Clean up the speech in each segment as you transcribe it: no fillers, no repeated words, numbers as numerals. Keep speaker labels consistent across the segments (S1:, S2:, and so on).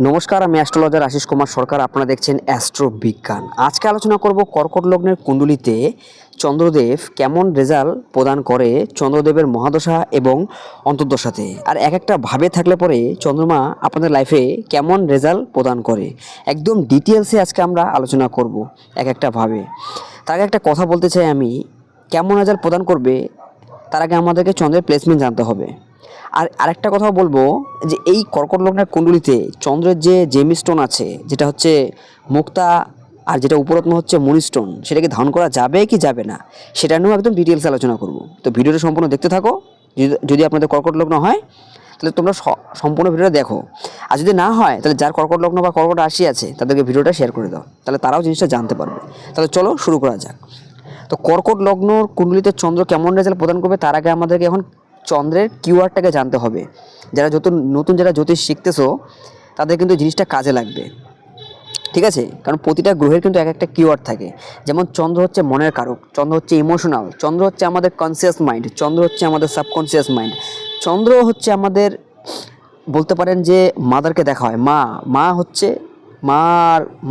S1: নমস্কার, আমি অ্যাস্ট্রোলজার আশিস কুমার সরকার। আপনারা দেখছেন অ্যাস্ট্রো বিজ্ঞান। আজকে আলোচনা করব কর্কট লগ্নের কুণ্ডলিতে চন্দ্রদেব কেমন রেজাল্ট প্রদান করে চন্দ্রদেবের মহাদশা এবং অন্তর্দশাতে, আর এক একটা ভাবে থাকলে পরে চন্দ্রমা আপনাদের লাইফে কেমন রেজাল্ট প্রদান করে একদম ডিটেলসে আজকে আমরা আলোচনা করব এক একটা ভাবে। তার আগে একটা কথা বলতে চাই, আমি কেমন রেজাল্ট প্রদান করবে তার আগে আমাদেরকে চন্দ্রের প্লেসমেন্ট জানতে হবে। আর আরেকটা কথা বলবো যে এই কর্কট লগ্নের কুণ্ডলিতে চন্দ্রের যে জেমিস্টোন আছে, যেটা হচ্ছে মুক্তা, আর যেটা উপরত্ন হচ্ছে মণিস্টোন, সেটাকে ধারণ করা যাবে কি যাবে না সেটা নিয়েও একদম ডিটেলস আলোচনা করব। তো ভিডিওটা সম্পূর্ণ দেখতে থাকো। যদি আপনাদের কর্কট লগ্ন হয় তাহলে তোমরা সম্পূর্ণ ভিডিওটা দেখো, আর যদি না হয় তাহলে যার কর্কট লগ্ন বা কর্কট রাশি আছে তাদেরকে ভিডিওটা শেয়ার করে দাও, তাহলে তারাও জিনিসটা জানতে পারবে। তাহলে চলো শুরু করা যাক। তো কর্কট লগ্নর কুণ্ডলিতে চন্দ্র কেমন রেজাল্ট প্রদান করবে তার আগে আমাদেরকে এখন চন্দ্রের কিওয়ার্ডটাকে জানতে হবে। যারা নতুন যারা জ্যোতিষ শিখতেছো তাদের কিন্তু জিনিসটা কাজে লাগবে, ঠিক আছে? কারণ প্রতিটা গ্রহের কিন্তু এক একটা কিওয়ার্ড থাকে। যেমন চন্দ্র হচ্ছে মনের কারক, চন্দ্র হচ্ছে ইমোশনাল, চন্দ্র হচ্ছে আমাদের কনসিয়াস মাইন্ড, চন্দ্র হচ্ছে আমাদের সাবকনসিয়াস মাইন্ড, চন্দ্র হচ্ছে আমাদের বলতে পারেন যে মাদারকে দেখা হয়, মা হচ্ছে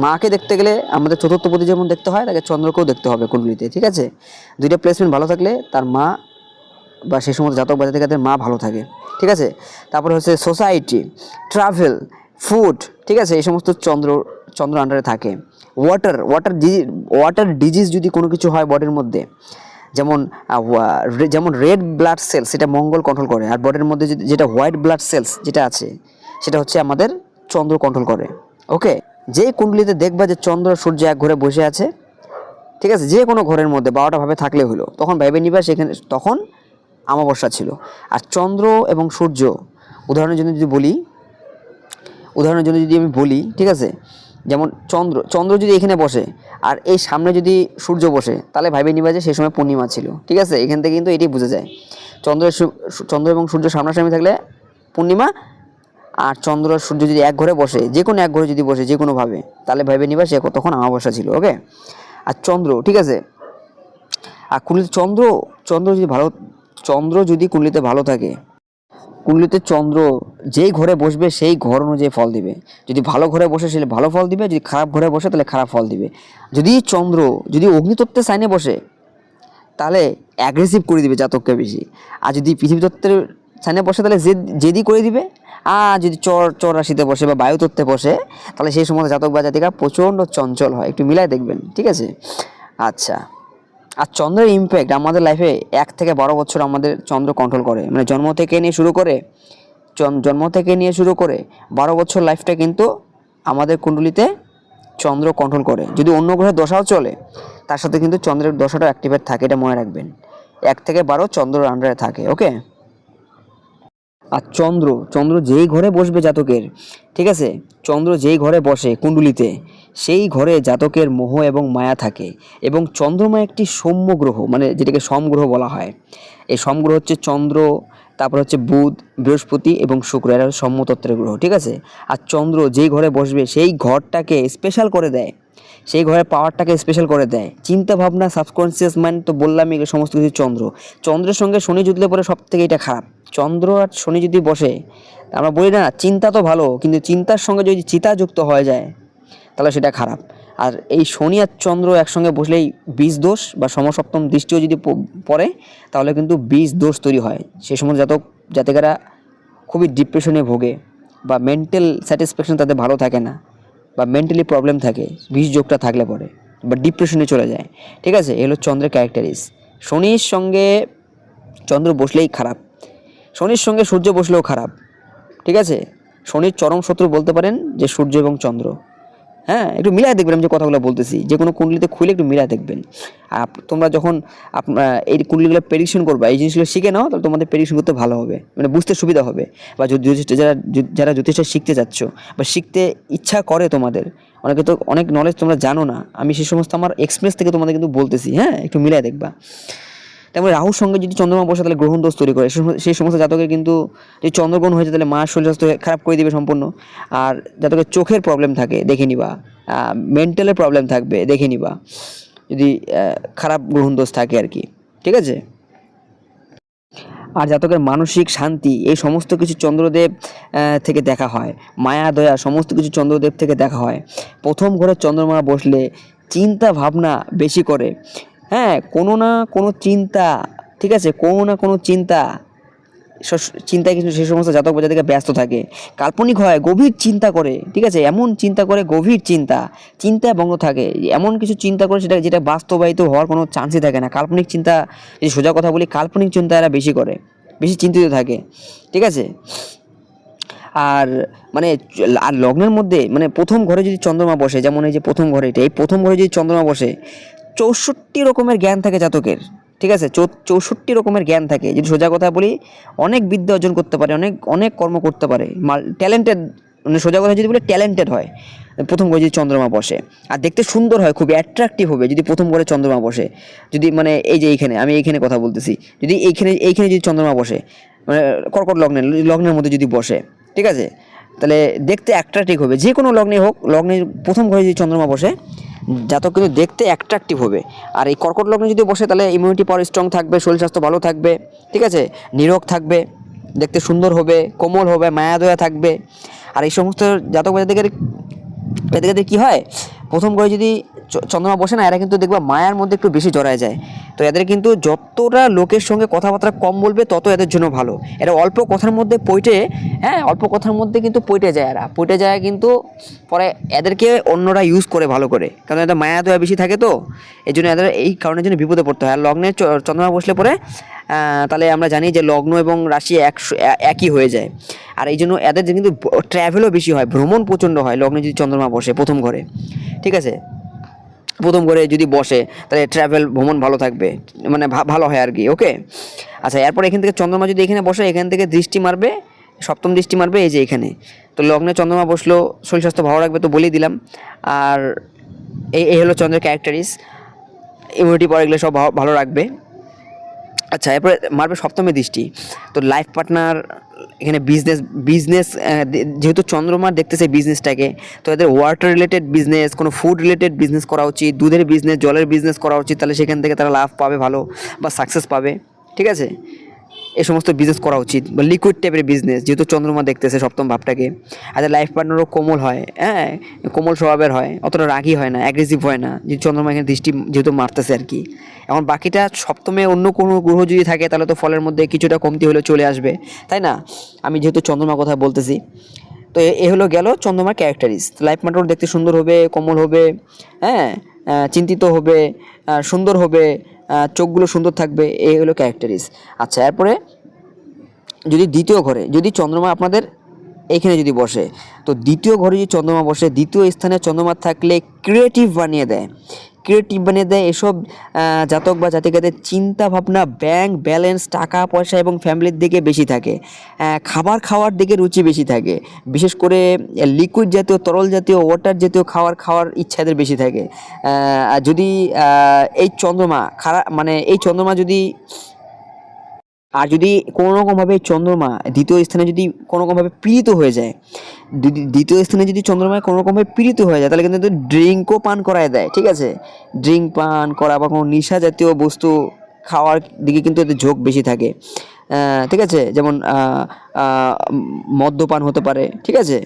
S1: মাকে দেখতে গেলে আমাদের চতুর্থপতি যেমন দেখতে হয়, তাকে চন্দ্রকেও দেখতে হবে কুণ্ডলিতে, ঠিক আছে? দুইটা প্লেসমেন্ট ভালো থাকলে তার মা বা সেই সমস্ত জাতক বা জাতিকাদের মা ভালো থাকে, ঠিক আছে? তারপরে হচ্ছে সোসাইটি, ট্রাভেল, ফুড, ঠিক আছে? এই সমস্ত চন্দ্র আন্ডারে থাকে। ওয়াটার ডিজিজ যদি কোনো কিছু হয় বডির মধ্যে, যেমন রেড ব্লাড সেলস, সেটা মঙ্গল কন্ট্রোল করে। আর বডির মধ্যে যেটা হোয়াইট ব্লাড সেলস যেটা আছে সেটা হচ্ছে আমাদের চন্দ্র কন্ট্রোল করে। ওকে, যে কুণ্ডলিতে দেখবা যে চন্দ্র সূর্য এক ঘরে বসে আছে, ঠিক আছে, যে কোনো ঘরের মধ্যে 12টা ভাবে থাকলে হলো, তখন ভেবে নিবা সেখানে তখন অমাবস্যা ছিল। আর চন্দ্র এবং সূর্য উদাহরণের জন্য যদি আমি বলি, ঠিক আছে, যেমন চন্দ্র যদি এখানে বসে আর এই সামনে যদি সূর্য বসে, তাহলে ভাবে নিবা যে সেই সময় পূর্ণিমা ছিল, ঠিক আছে? এখান থেকে কিন্তু এটাই বোঝা যায়। চন্দ্র এবং সূর্য সামনাসামনি থাকলে পূর্ণিমা, আর চন্দ্র আর সূর্য যদি এক ঘরে বসে, যে কোনো এক ঘরে যদি বসে যে কোনোভাবে, তাহলে ভেবে নিবা সে তখন অমাবস্যা ছিল। ওকে, আর চন্দ্র, ঠিক আছে, আর কুণ্ডলিতে চন্দ্র যদি কুণ্ডলিতে ভালো থাকে, কুণ্ডলিতে চন্দ্র যেই ঘরে বসবে সেই ঘর অনুযায়ী ফল দিবে। যদি ভালো ঘরে বসে সে ভালো ফল দিবে, যদি খারাপ ঘরে বসে তাহলে খারাপ ফল দিবে। যদি অগ্নিতত্ত্বের সাইনে বসে তাহলে অ্যাগ্রেসিভ করে দিবে জাতককে বেশি। আর যদি পৃথিবী তত্ত্বের সাইনে বসে তাহলে জেদি করে দিবে। আর যদি চর রাশিতে বসে বা বায়ুতত্ত্বে বসে তাহলে সেই সময় জাতক বা জাতিকা প্রচণ্ড চঞ্চল হয়। একটু মিলাই দেখবেন, ঠিক আছে? আচ্ছা, আর চন্দ্রের ইমপ্যাক্ট আমাদের লাইফে 1 থেকে 12 বছর আমাদের চন্দ্র কন্ট্রোল করে, মানে জন্ম থেকে নিয়ে শুরু করে 12 বছর লাইফটা কিন্তু আমাদের কুণ্ডলিতে চন্দ্র কন্ট্রোল করে। যদি অন্য গ্রহের দশাও চলে তার সাথে কিন্তু চন্দ্রের দশাটা অ্যাক্টিভেট থাকে, এটা মনে রাখবেন। 1 থেকে 12 চন্দ্রের আন্ডারে থাকে। ওকে, আর চন্দ্র যেই ঘরে বসবে জাতকের, ঠিক আছে, চন্দ্র যেই ঘরে বসে কুণ্ডলিতে সেই ঘরে জাতকের মোহ এবং মায়া থাকে। এবং চন্দ্রমা একটি সৌম্য গ্রহ, মানে যেটাকে সমগ্রহ বলা হয়। এই সমগ্রহ হচ্ছে চন্দ্র, তারপর হচ্ছে বুধ, বৃহস্পতি এবং শুক্র, এরা সম্যতত্ত্বের গ্রহ, ঠিক আছে? আর চন্দ্র যেই ঘরে বসবে সেই ঘরটাকে স্পেশাল করে দেয়, সেই ঘরের পাওয়ারটাকে স্পেশাল করে দেয়। চিন্তা ভাবনা, সাবকনসিয়াস মাইন্ড, তো বললামই এগুলো সমস্ত কিছু চন্দ্রের সঙ্গে শনি জুতলে পরে সব থেকে এটা খারাপ। চন্দ্র আর শনি যদি বসে, আমরা বলি না চিন্তা তো ভালো, কিন্তু চিন্তার সঙ্গে যদি চিতা যুক্ত হয়ে যায় তাহলে সেটা খারাপ। আর এই শনি আর চন্দ্র একসঙ্গে বসলেই বীজ দোষ বা সমসপ্তম দৃষ্টিও যদি পড়ে তাহলে কিন্তু বীজ দোষ তৈরি হয়। সেই সময় জাতকেরা খুবই ডিপ্রেশনে ভোগে, বা মেন্টাল স্যাটিসফ্যাকশন তাদের ভালো থাকে না, বা মেন্টালি প্রবলেম থাকে বীজ যোগটা থাকলে পরে, বা ডিপ্রেশনে চলে যায়, ঠিক আছে? এগুলো চন্দ্রের ক্যারেক্টারিস। শনির সঙ্গে চন্দ্র বসলেই খারাপ, শনির সঙ্গে সূর্য বসলেও খারাপ, ঠিক আছে? শনির চরম শত্রু বলতে পারেন যে সূর্য এবং চন্দ্র। হ্যাঁ, একটু মিলাই দেখবেন, আমি যে কথাগুলো বলতেছি যে কোনো কুণ্ডলিতে খুলে একটু মিলাই দেখবেন। আর তোমরা যখন এই কুণ্ডলিগুলো প্রেডিকশন করবে, এই জিনিসগুলো শিখে নাও, তাহলে তোমাদের প্রেডিকশন করতে ভালো হবে, মানে বুঝতে সুবিধা হবে। বা যারা জ্যোতিষটা শিখতে যাচ্ছ বা শিখতে ইচ্ছা করে তোমাদের, অনেকে তো অনেক নলেজ তোমরা জানো না, আমি সেই সমস্ত আমার এক্সপিরিয়েন্স থেকে তোমাদের কিন্তু বলতেছি। হ্যাঁ, একটু মিলাই দেখবা। তেমন রাহুর সঙ্গে যদি চন্দ্রমা বসে তাহলে গ্রহণ দোষ তৈরি করে। সেই সমস্ত জাতকের কিন্তু যদি চন্দ্রগ্রহণ হয়েছে তাহলে মার শরীর স্বাস্থ্য খারাপ করে দিবে সম্পূর্ণ। আর জাতকের চোখের প্রবলেম থাকে দেখে নিবা, মেন্টালের প্রবলেম থাকবে দেখে নিবা, যদি খারাপ গ্রহণ দোষ থাকে আর কি, ঠিক আছে? আর জাতকের মানসিক শান্তি এই সমস্ত কিছু চন্দ্রদেব থেকে দেখা হয়। মায়া দয়া সমস্ত কিছু চন্দ্রদেব থেকে দেখা হয়। প্রথম ঘরে চন্দ্রমা বসলে চিন্তা ভাবনা বেশি করে, হ্যাঁ, কোনো না কোনো চিন্তা, ঠিক আছে, কোনো না কোনো চিন্তায় কিন্তু সেই সমস্ত জাতক বা জাতিকা ব্যস্ত থাকে। কাল্পনিক হয়, গভীর চিন্তা করে, ঠিক আছে, এমন চিন্তা করে, গভীর চিন্তায় ভঙ্গ থাকে, এমন কিছু চিন্তা করে যেটা বাস্তবায়িত হওয়ার কোনো চান্সই থাকে না। কাল্পনিক চিন্তা, যদি সোজা কথা বলি, কাল্পনিক চিন্তা এরা বেশি করে, বেশি চিন্তিত থাকে, ঠিক আছে। আর মানে আর লগ্নের মধ্যে মানে প্রথম ঘরে যদি চন্দ্রমা বসে, যেমন এই যে প্রথম ঘরে, এই প্রথম ঘরে যদি চন্দ্রমা বসে 64 রকমের জ্ঞান থাকে জাতকের, ঠিক আছে, 64 রকমের জ্ঞান থাকে। যদি সোজা কথা বলি, অনেক বিদ্যা অর্জন করতে পারে, অনেক অনেক কর্ম করতে পারে, ট্যালেন্টেড, মানে সোজা কথা যদি বলি ট্যালেন্টেড হয় প্রথম ঘরে যদি চন্দ্রমা বসে। আর দেখতে সুন্দর হয়, খুব অ্যাট্রাকটিভ হবে যদি প্রথম ঘরে চন্দ্রমা বসে। যদি মানে এই যে এইখানে আমি এইখানে কথা বলতেছি, যদি এইখানে যদি চন্দ্রমা বসে, মানে কর্কট লগ্নের মধ্যে যদি বসে, ঠিক আছে, তাহলে দেখতে অ্যাট্রাকটিভ হবে। যে কোনো লগ্নে হোক, লগ্নের প্রথম ঘরে যদি চন্দ্রমা বসে, জাতক কিন্তু দেখতে অ্যাট্রাকটিভ হবে। আর এই কর্কট লগ্নে যদি বসে, তাহলে ইমিউনিটি পাওয়ার স্ট্রং থাকবে, শরীর স্বাস্থ্য ভালো থাকবে, ঠিক আছে, নিরোগ থাকবে, দেখতে সুন্দর হবে, কোমল হবে, মায়া দয়া থাকবে। আর এই সমস্ত জাতক এদের কী হয়, প্রথম ঘরে যদি চন্দ্রমা বসে না, এরা কিন্তু দেখবা মায়ার মধ্যে একটু বেশি জড়ায় যায়। তো এদের কিন্তু যতটা লোকের সঙ্গে কথাবার্তা কম বলবে, তত এদের জন্য ভালো। এরা অল্প কথার মধ্যে অল্প কথার মধ্যে কিন্তু পইটে যায়, এরা পইটে যায়, কিন্তু পরে এদেরকে অন্যরা ইউজ করে ভালো করে, কারণ এদের মায়া দয়া বেশি থাকে। তো এই জন্য এদের এই কারণের জন্য বিপদে পড়তে হয়। আর লগ্নে চন্দ্রমা বসলে পরে তাহলে আমরা জানি যে লগ্ন এবং রাশি একই হয়ে যায়। আর এই জন্য এদের কিন্তু ট্র্যাভেলও বেশি হয়, ভ্রমণ প্রচণ্ড হয় লগ্নে যদি চন্দ্রমা বসে প্রথম ঘরে, ঠিক আছে। প্রথম ঘরে যদি বসে, তাহলে ট্রাভেল ভ্রমণ ভালো থাকবে, মানে ভালো হয় আর কি, ওকে। আচ্ছা, এরপর এখান থেকে চন্দ্রমা যদি এখানে বসে, এখান থেকে দৃষ্টি মারবে, সপ্তম দৃষ্টি মারবে এই যে এখানে। তো লগ্নে চন্দ্রমা বসলো, শরীর স্বাস্থ্য ভালো রাখবে, তো বলেই দিলাম। আর এই হলো চন্দ্রের ক্যারেক্টারিস, ইমিউনিটি পাওয়ার এগুলো সব ভালো রাখবে। আচ্ছা, এরপরে মারবে সপ্তমে দৃষ্টি। তো লাইফ পার্টনার, এখানে বিজনেস যেহেতু চন্দ্রমা দেখতেছে বিজনেসটাকে, তো এদের ওয়াটার রিলেটেড বিজনেস, কোনো ফুড রিলেটেড বিজনেস করা উচিত, দুধের বিজনেস, জলের বিজনেস করা উচিত, তাহলে সেখান থেকে তারা লাভ পাবে ভালো, বা সাকসেস পাবে, ঠিক আছে। এই সমস্ত বিজনেস করা উচিত, বা লিকুইড টাইপের বিজনেস, যেহেতু চন্দ্রমা দেখতেছে সপ্তম ভাবটাকে। আর লাইফ পার্টনারও কোমল হয়, হ্যাঁ, কোমল স্বভাবের হয়, অতটা রাগী হয় না, অ্যাগ্রেসিভ হয় না, যে চন্দ্রমা এখানে দৃষ্টি যেহেতু মারতেছে আর কি। এখন বাকিটা সপ্তমে অন্য কোনো গ্রহ যদি থাকে, তাহলে তো ফলের মধ্যে কিছুটা কমতি হলেও চলে আসবে, তাই না। আমি যেহেতু চন্দ্রমার কথা বলতেছি, তো এ হলো গেল চন্দ্রমার ক্যারেক্টারিস। লাইফ পার্টনার দেখতে সুন্দর হবে, কোমল হবে, হ্যাঁ, চিন্তিত হবে, সুন্দর হবে, চোখগুলো সুন্দর থাকবে, এই হলো ক্যারেক্টারিস। আচ্ছা, এরপরে যদি দ্বিতীয় ঘরে যদি চন্দ্রমা আপনাদের এইখানে যদি বসে, তো দ্বিতীয় ঘরে যদি চন্দ্রমা বসে, দ্বিতীয় স্থানে চন্দ্রমা থাকলে ক্রিয়েটিভ বানিয়ে দেয়। এসব জাতক বা জাতিকাদের চিন্তা ভাবনা, ব্যাংক ব্যালেন্স, টাকা পয়সা এবং ফ্যামিলির দিকে বেশি থাকে। খাবার খাওয়ার দিকে রুচি বেশি থাকে, বিশেষ করে লিকুইড জাতীয়, তরল জাতীয়, ওয়াটার জাতীয় খাওয়ার ইচ্ছা এদের বেশি থাকে। আর যদি এই চন্দ্রমা মানে এই চন্দ্রমা যদি কোনো রকমভাবে চন্দ্রমা দ্বিতীয় স্থানে যদি কোনো রকমভাবে পীড়িত হয়ে যায়, দ্বিতীয় স্থানে যদি চন্দ্রমা কোনো রকমভাবে পীড়িত হয়ে যায়, তাহলে কিন্তু ড্রিঙ্কও পান করায় দেয়, ঠিক আছে। ড্রিঙ্ক পান করা বা কোনো নেশা জাতীয় বস্তু খাওয়ার দিকে কিন্তু এদের ঝোঁক বেশি থাকে, ঠিক আছে। যেমন মদ্যপান হতে পারে, ঠিক আছে।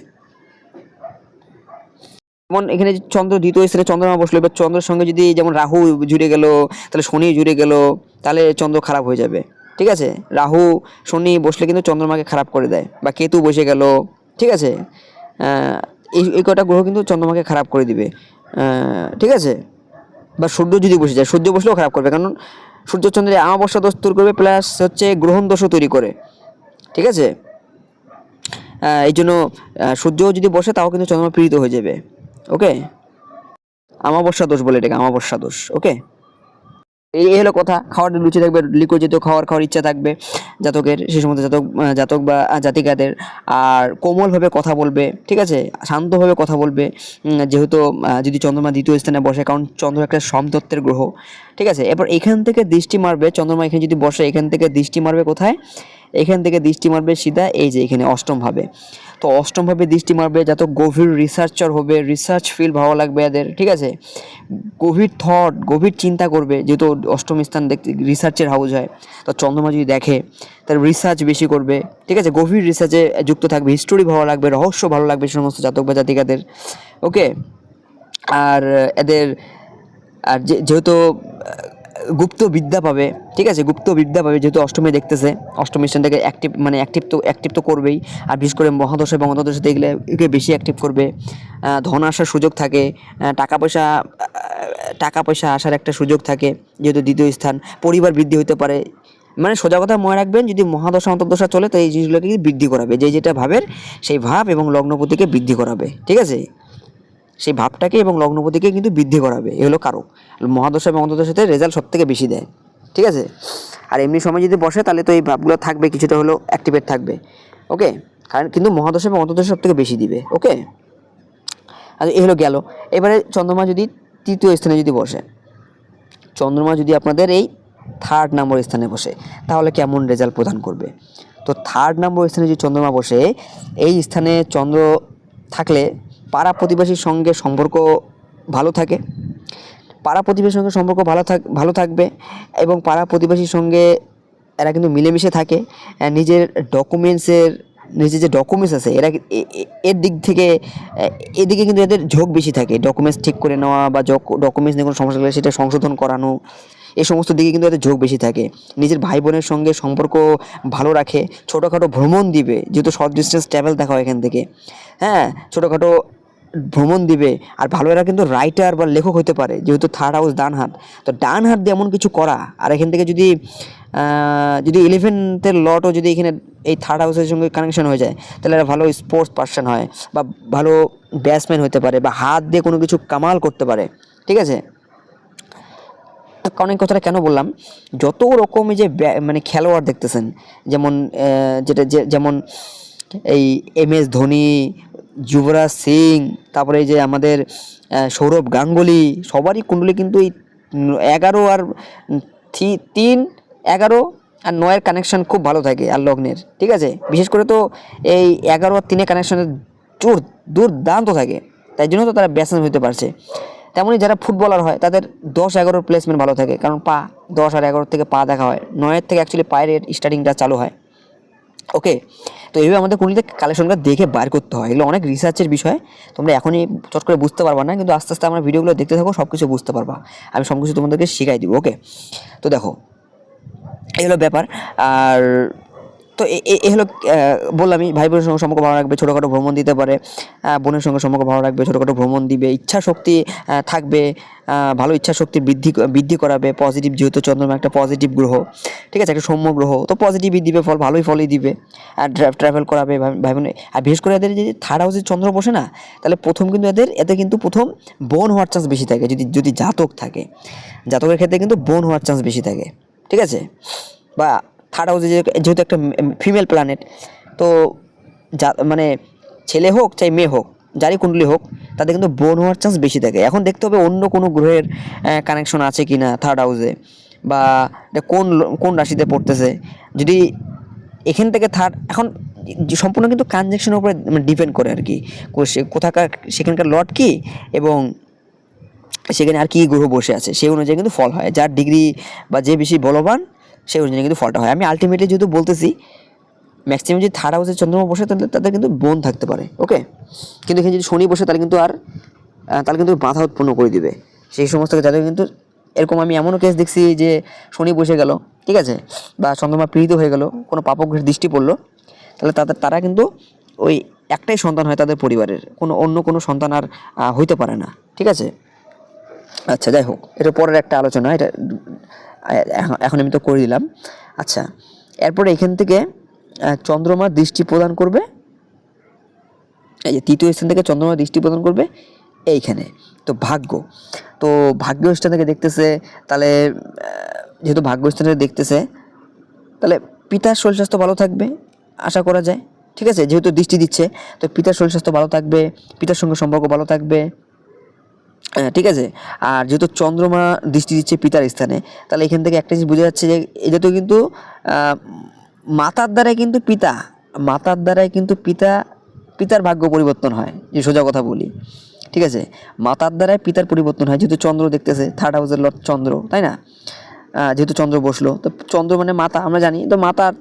S1: যেমন এখানে চন্দ্র দ্বিতীয় স্থানে চন্দ্রমা বসলো, এবার চন্দ্রের সঙ্গে যদি যেমন রাহু জুড়ে গেল, তাহলে শনি জুড়ে গেল, তাহলে চন্দ্র খারাপ হয়ে যাবে, ঠিক আছে। রাহু শনি বসলে কিন্তু চন্দ্রমাকে খারাপ করে দেয়, বা কেতু বসে গেল, ঠিক আছে। এই কটা গ্রহ কিন্তু চন্দ্রমাকে খারাপ করে দিবে, ঠিক আছে। বা সূর্য যদি বসে যায়, সূর্য বসলেও খারাপ করবে, কারণ সূর্য চন্দ্রের আমাবস্যা দোষ দূর করবে, প্লাস হচ্ছে গ্রহণ দোষও তৈরি করে, ঠিক আছে। এই জন্য সূর্যও যদি বসে, তাও কিন্তু চন্দ্রমা পীড়িত হয়ে যাবে, ওকে। আমাবস্যা দোষ বলে এটাকে, আমাবস্যা দোষ, ওকে। এই হলো কথা। খাওয়ার রুচি থাকবে, লিকুইড জাতীয় খাওয়ার ইচ্ছা থাকবে জাতকের, সেই সমস্ত জাতক বা জাতিকাদের। আর কোমলভাবে কথা বলবে, ঠিক আছে, শান্তভাবে কথা বলবে, যেহেতু যদি চন্দ্রমা দ্বিতীয় স্থানে বসে, কারণ চন্দ্র একটা সমতত্ত্বের গ্রহ, ঠিক আছে। এরপর এখান থেকে দৃষ্টি মারবে চন্দ্রমা, এখানে যদি বসে, এখান থেকে দৃষ্টি মারবে কোথায়, এখান থেকে দৃষ্টি মারবে সিধা এই যে এখানে অষ্টমভাবে। তো অষ্টমভাবে দৃষ্টি মারবে, যত গভীর রিসার্চার হবে, রিসার্চ ফিল ভালো লাগবে এদের, ঠিক আছে, গভীর থট, গভীর চিন্তা করবে, যেহেতু অষ্টম স্থান দেখতে রিসার্চের হাউস হয়। তো চন্দ্রমা যদি দেখে তার রিসার্চ বেশি করবে, ঠিক আছে, গভীর রিসার্চে যুক্ত থাকবে, হিস্টোরি ভালো লাগবে, রহস্য ভালো লাগবে সমস্ত জাতক বা জাতিকাদের। ওকে, আর এদের আর যেহেতু গুপ্ত বিদ্যা পাবে, ঠিক আছে, গুপ্ত বিদ্যা পাবে, যেহেতু অষ্টমী দেখতেছে, অষ্টম স্থান থেকে অ্যাক্টিভ তো করবেই। আর বিশেষ করে মহাদশা এবং অন্তর্দশা দেখলে একে বেশি অ্যাক্টিভ করবে। ধন আসার সুযোগ থাকে, টাকা পয়সা আসার একটা সুযোগ থাকে, যেহেতু দ্বিতীয় স্থান। পরিবার বৃদ্ধি হতে পারে, মানে সোজা কথা মনে রাখবেন, যদি মহাদশা অন্তর্দশা চলে তো এই জিনিসগুলোকে বৃদ্ধি করাবে, যেটা ভাবের সেই ভাব এবং লগ্নপতিকে বৃদ্ধি করাবে, ঠিক আছে, সেই ভাবটাকে এবং লগ্নপতিকে কিন্তু বৃদ্ধি করাবে। এ হলো কারক। মহাদশা এবং অন্তর্দশাতে রেজাল্ট সব থেকে বেশি দেয়, ঠিক আছে। আর এমনি সময় যদি বসে তাহলে তো এই ভাবগুলো থাকবে, কিছুটা হলেও অ্যাক্টিভেট থাকবে। ওকে, কারণ কিন্তু মহাদশা এবং অন্তর্দশা সব থেকে বেশি দিবে। ওকে, আর এই হলো গেল। এবারে চন্দ্রমা যদি তৃতীয় স্থানে যদি বসে, চন্দ্রমা যদি আপনাদের এই 3rd নম্বর স্থানে বসে, তাহলে কেমন রেজাল্ট প্রদান করবে? তো 3rd নম্বর স্থানে যদি চন্দ্রমা বসে, এই স্থানে চন্দ্র থাকলে পাড়া প্রতিবেশীর সঙ্গে সম্পর্ক ভালো থাকে, পাড়া প্রতিবেশীর সঙ্গে সম্পর্ক ভালো থাকবে, এবং পাড়া প্রতিবেশীর সঙ্গে এরা কিন্তু মিলেমিশে থাকে। নিজের যে ডকুমেন্টস আছে এরা এর দিক থেকে এদিকে কিন্তু এদের ঝোঁক বেশি থাকে, ডকুমেন্টস ঠিক করে নেওয়া বা ডকুমেন্টস নিয়ে কোনো সমস্যা হলে সেটা সংশোধন করানো, এই সমস্ত দিকে কিন্তু এদের ঝোঁক বেশি থাকে। নিজের ভাই বোনের সঙ্গে সম্পর্ক ভালো রাখে, ছোটোখাটো ভ্রমণ দিবে, যেহেতু শর্ট ডিস্টেন্স ট্রাভেল দেখা হয় এখান থেকে, হ্যাঁ, ছোটোখাটো ভ্রমণ দিবে। আর ভালো এরা কিন্তু রাইটার বা লেখক হতে পারে, যেহেতু 3rd হাউস ডান হাত, তো ডান হাত দিয়ে এমন কিছু করা। আর এখান থেকে যদি 11th লটও যদি এখানে এই 3rd হাউসের সঙ্গে কানেকশন হয়ে যায়, তাহলে এরা ভালো স্পোর্টস পার্সন হয়, বা ভালো ব্যাটসম্যান হতে পারে, বা হাত দিয়ে কোনো কিছু কামাল করতে পারে, ঠিক আছে। কারণ এই কথাটা কেন বললাম, যত রকমই যে মানে খেলোয়াড় দেখতেছেন, যেমন যেমন এই MS ধোনি, যুবরাজ সিং, তারপরে এই যে আমাদের সৌরভ গাঙ্গুলি, সবারই কুণ্ডলী কিন্তু এই 11 আর 3, 11 আর 9-এর কানেকশন খুব ভালো থাকে, আর লগ্নের, ঠিক আছে। বিশেষ করে তো এই 11 আর 3-এর কানেকশনের দুর্দান্ত থাকে, তাই জন্য তো তারা ব্যাটসম্যান হতে পারছে। তেমনই যারা ফুটবলার হয় তাদের 10-11 প্লেসমেন্ট ভালো থাকে, কারণ 10 আর 11 থেকে পা দেখা হয়, 9-এর থেকে অ্যাকচুয়ালি পায়ের স্টার্টিংটা চালু হয়। ওকে, তো এইভাবে আমাদের কুণ্ডলিতে কালেকশনটা দেখে বার করতে হয়, এগুলো অনেক রিসার্চের বিষয়, তোমরা এখনই চট করে বুঝতে পারবা না, কিন্তু আস্তে আস্তে আমরা ভিডিওগুলো দেখতে থাকো, সব কিছু বুঝতে পারবা, আমি সব কিছু তোমাদেরকে শিখাই দিব। ওকে, তো দেখো এই হলো ব্যাপার। আর তো এ হলো বললামই, ভাই বোনের সঙ্গে সম্পর্ক ভালো রাখবে, ছোটোখাটো ভ্রমণ দিতে পারে, বোনের সঙ্গে সম্পর্ক ভালো রাখবে, ছোটোখাটো ভ্রমণ দিবে, ইচ্ছা শক্তি থাকবে, ভালো ইচ্ছা শক্তি বৃদ্ধি করাবে, পজিটিভ, যেহেতু চন্দ্রমা একটা পজিটিভ গ্রহ, ঠিক আছে, একটা সৌম্য গ্রহ, তো পজিটিভই দিবে, ফলই দিবে। আর ট্রাভেল করাবে ভাই বোনে। আর বিশেষ করে এদের যদি 3rd হাউসে চন্দ্র বসে না, তাহলে প্রথম কিন্তু এদের কিন্তু প্রথম বোন হওয়ার চান্স বেশি থাকে, যদি জাতক থাকে, জাতকের ক্ষেত্রে কিন্তু বোন হওয়ার চান্স বেশি থাকে, ঠিক আছে। বা 3rd হাউসে যেহেতু একটা ফিমেল প্ল্যানেট, তো মানে ছেলে হোক চাই মেয়ে হোক, যারই কুণ্ডলী হোক, তাদের কিন্তু বোন হওয়ার চান্স বেশি থাকে। এখন দেখতে হবে অন্য কোনো গ্রহের কানেকশন আছে কি না 3rd হাউসে, বা কোন রাশিতে পড়তেছে। যদি এখান থেকে এখন সম্পূর্ণ কিন্তু কনজাংশনের উপরে ডিপেন্ড করে আর কি, কোথাকার সেখানকার লট কি, এবং সেখানে আর কি গ্রহ বসে আছে, সেই অনুযায়ী কিন্তু ফল হয়। যার ডিগ্রি বা যে বেশি বলবান, সেই অনুযায়ী কিন্তু ফলটা হয়। আমি আলটিমেটলি যেহেতু বলতেছি, ম্যাক্সিমাম যদি 3rd হাউসে চন্দ্রমা বসে, তাহলে তাদের কিন্তু বোন থাকতে পারে। ওকে, কিন্তু এখানে যদি শনি বসে, তাহলে কিন্তু বাধা উৎপন্ন করে দিবে সেই সমস্ত, যাদের কিন্তু এরকম আমি এমনও কেস দেখছি যে শনি বসে গেল, ঠিক আছে, বা চন্দ্রমা পীড়িত হয়ে গেল, কোনো পাপগ্রহের দৃষ্টি পড়লো, তাহলে তারা কিন্তু ওই একটাই সন্তান হয় তাদের পরিবারের, অন্য কোনো সন্তান আর হইতে পারে না, ঠিক আছে। আচ্ছা, যাই হোক, এটা পরের একটা আলোচনা, এটা এখন আমি তো করে দিলাম। আচ্ছা, এরপরে এখান থেকে চন্দ্রমা দৃষ্টি প্রদান করবে, এই যে 3য় স্থান থেকে চন্দ্রমা দৃষ্টি প্রদান করবে এইখানে। তো ভাগ্য স্থান থেকে দেখতেছে, তাহলে যেহেতু ভাগ্য স্থান থেকে দেখতেছে, তাহলে পিতার শরীর স্বাস্থ্য ভালো থাকবে আশা করা যায়, ঠিক আছে, যেহেতু দৃষ্টি দিচ্ছে, তো পিতার শরীর স্বাস্থ্য ভালো থাকবে, পিতার সঙ্গে সম্পর্ক ভালো থাকবে, ঠিক আছে। আর যেহেতু চন্দ্রমা দৃষ্টি দিচ্ছে পিতার স্থানে, তাহলে এখান থেকে একটা জিনিস বোঝা যাচ্ছে যে এটা তো কিন্তু মাতার দ্বারাই কিন্তু পিতা, মাতার দ্বারাই কিন্তু পিতার ভাগ্য পরিবর্তন হয়, যে সোজা কথা বলি। ঠিক আছে, মাতার দ্বারাই পিতার পরিবর্তন হয়, যেহেতু চন্দ্র দেখতেছে, থার্ড হাউসের লর্ড চন্দ্র, তাই না? যেহেতু চন্দ্র বসলো, তো চন্দ্র মানে মাতা, আমরা জানি তো মাতার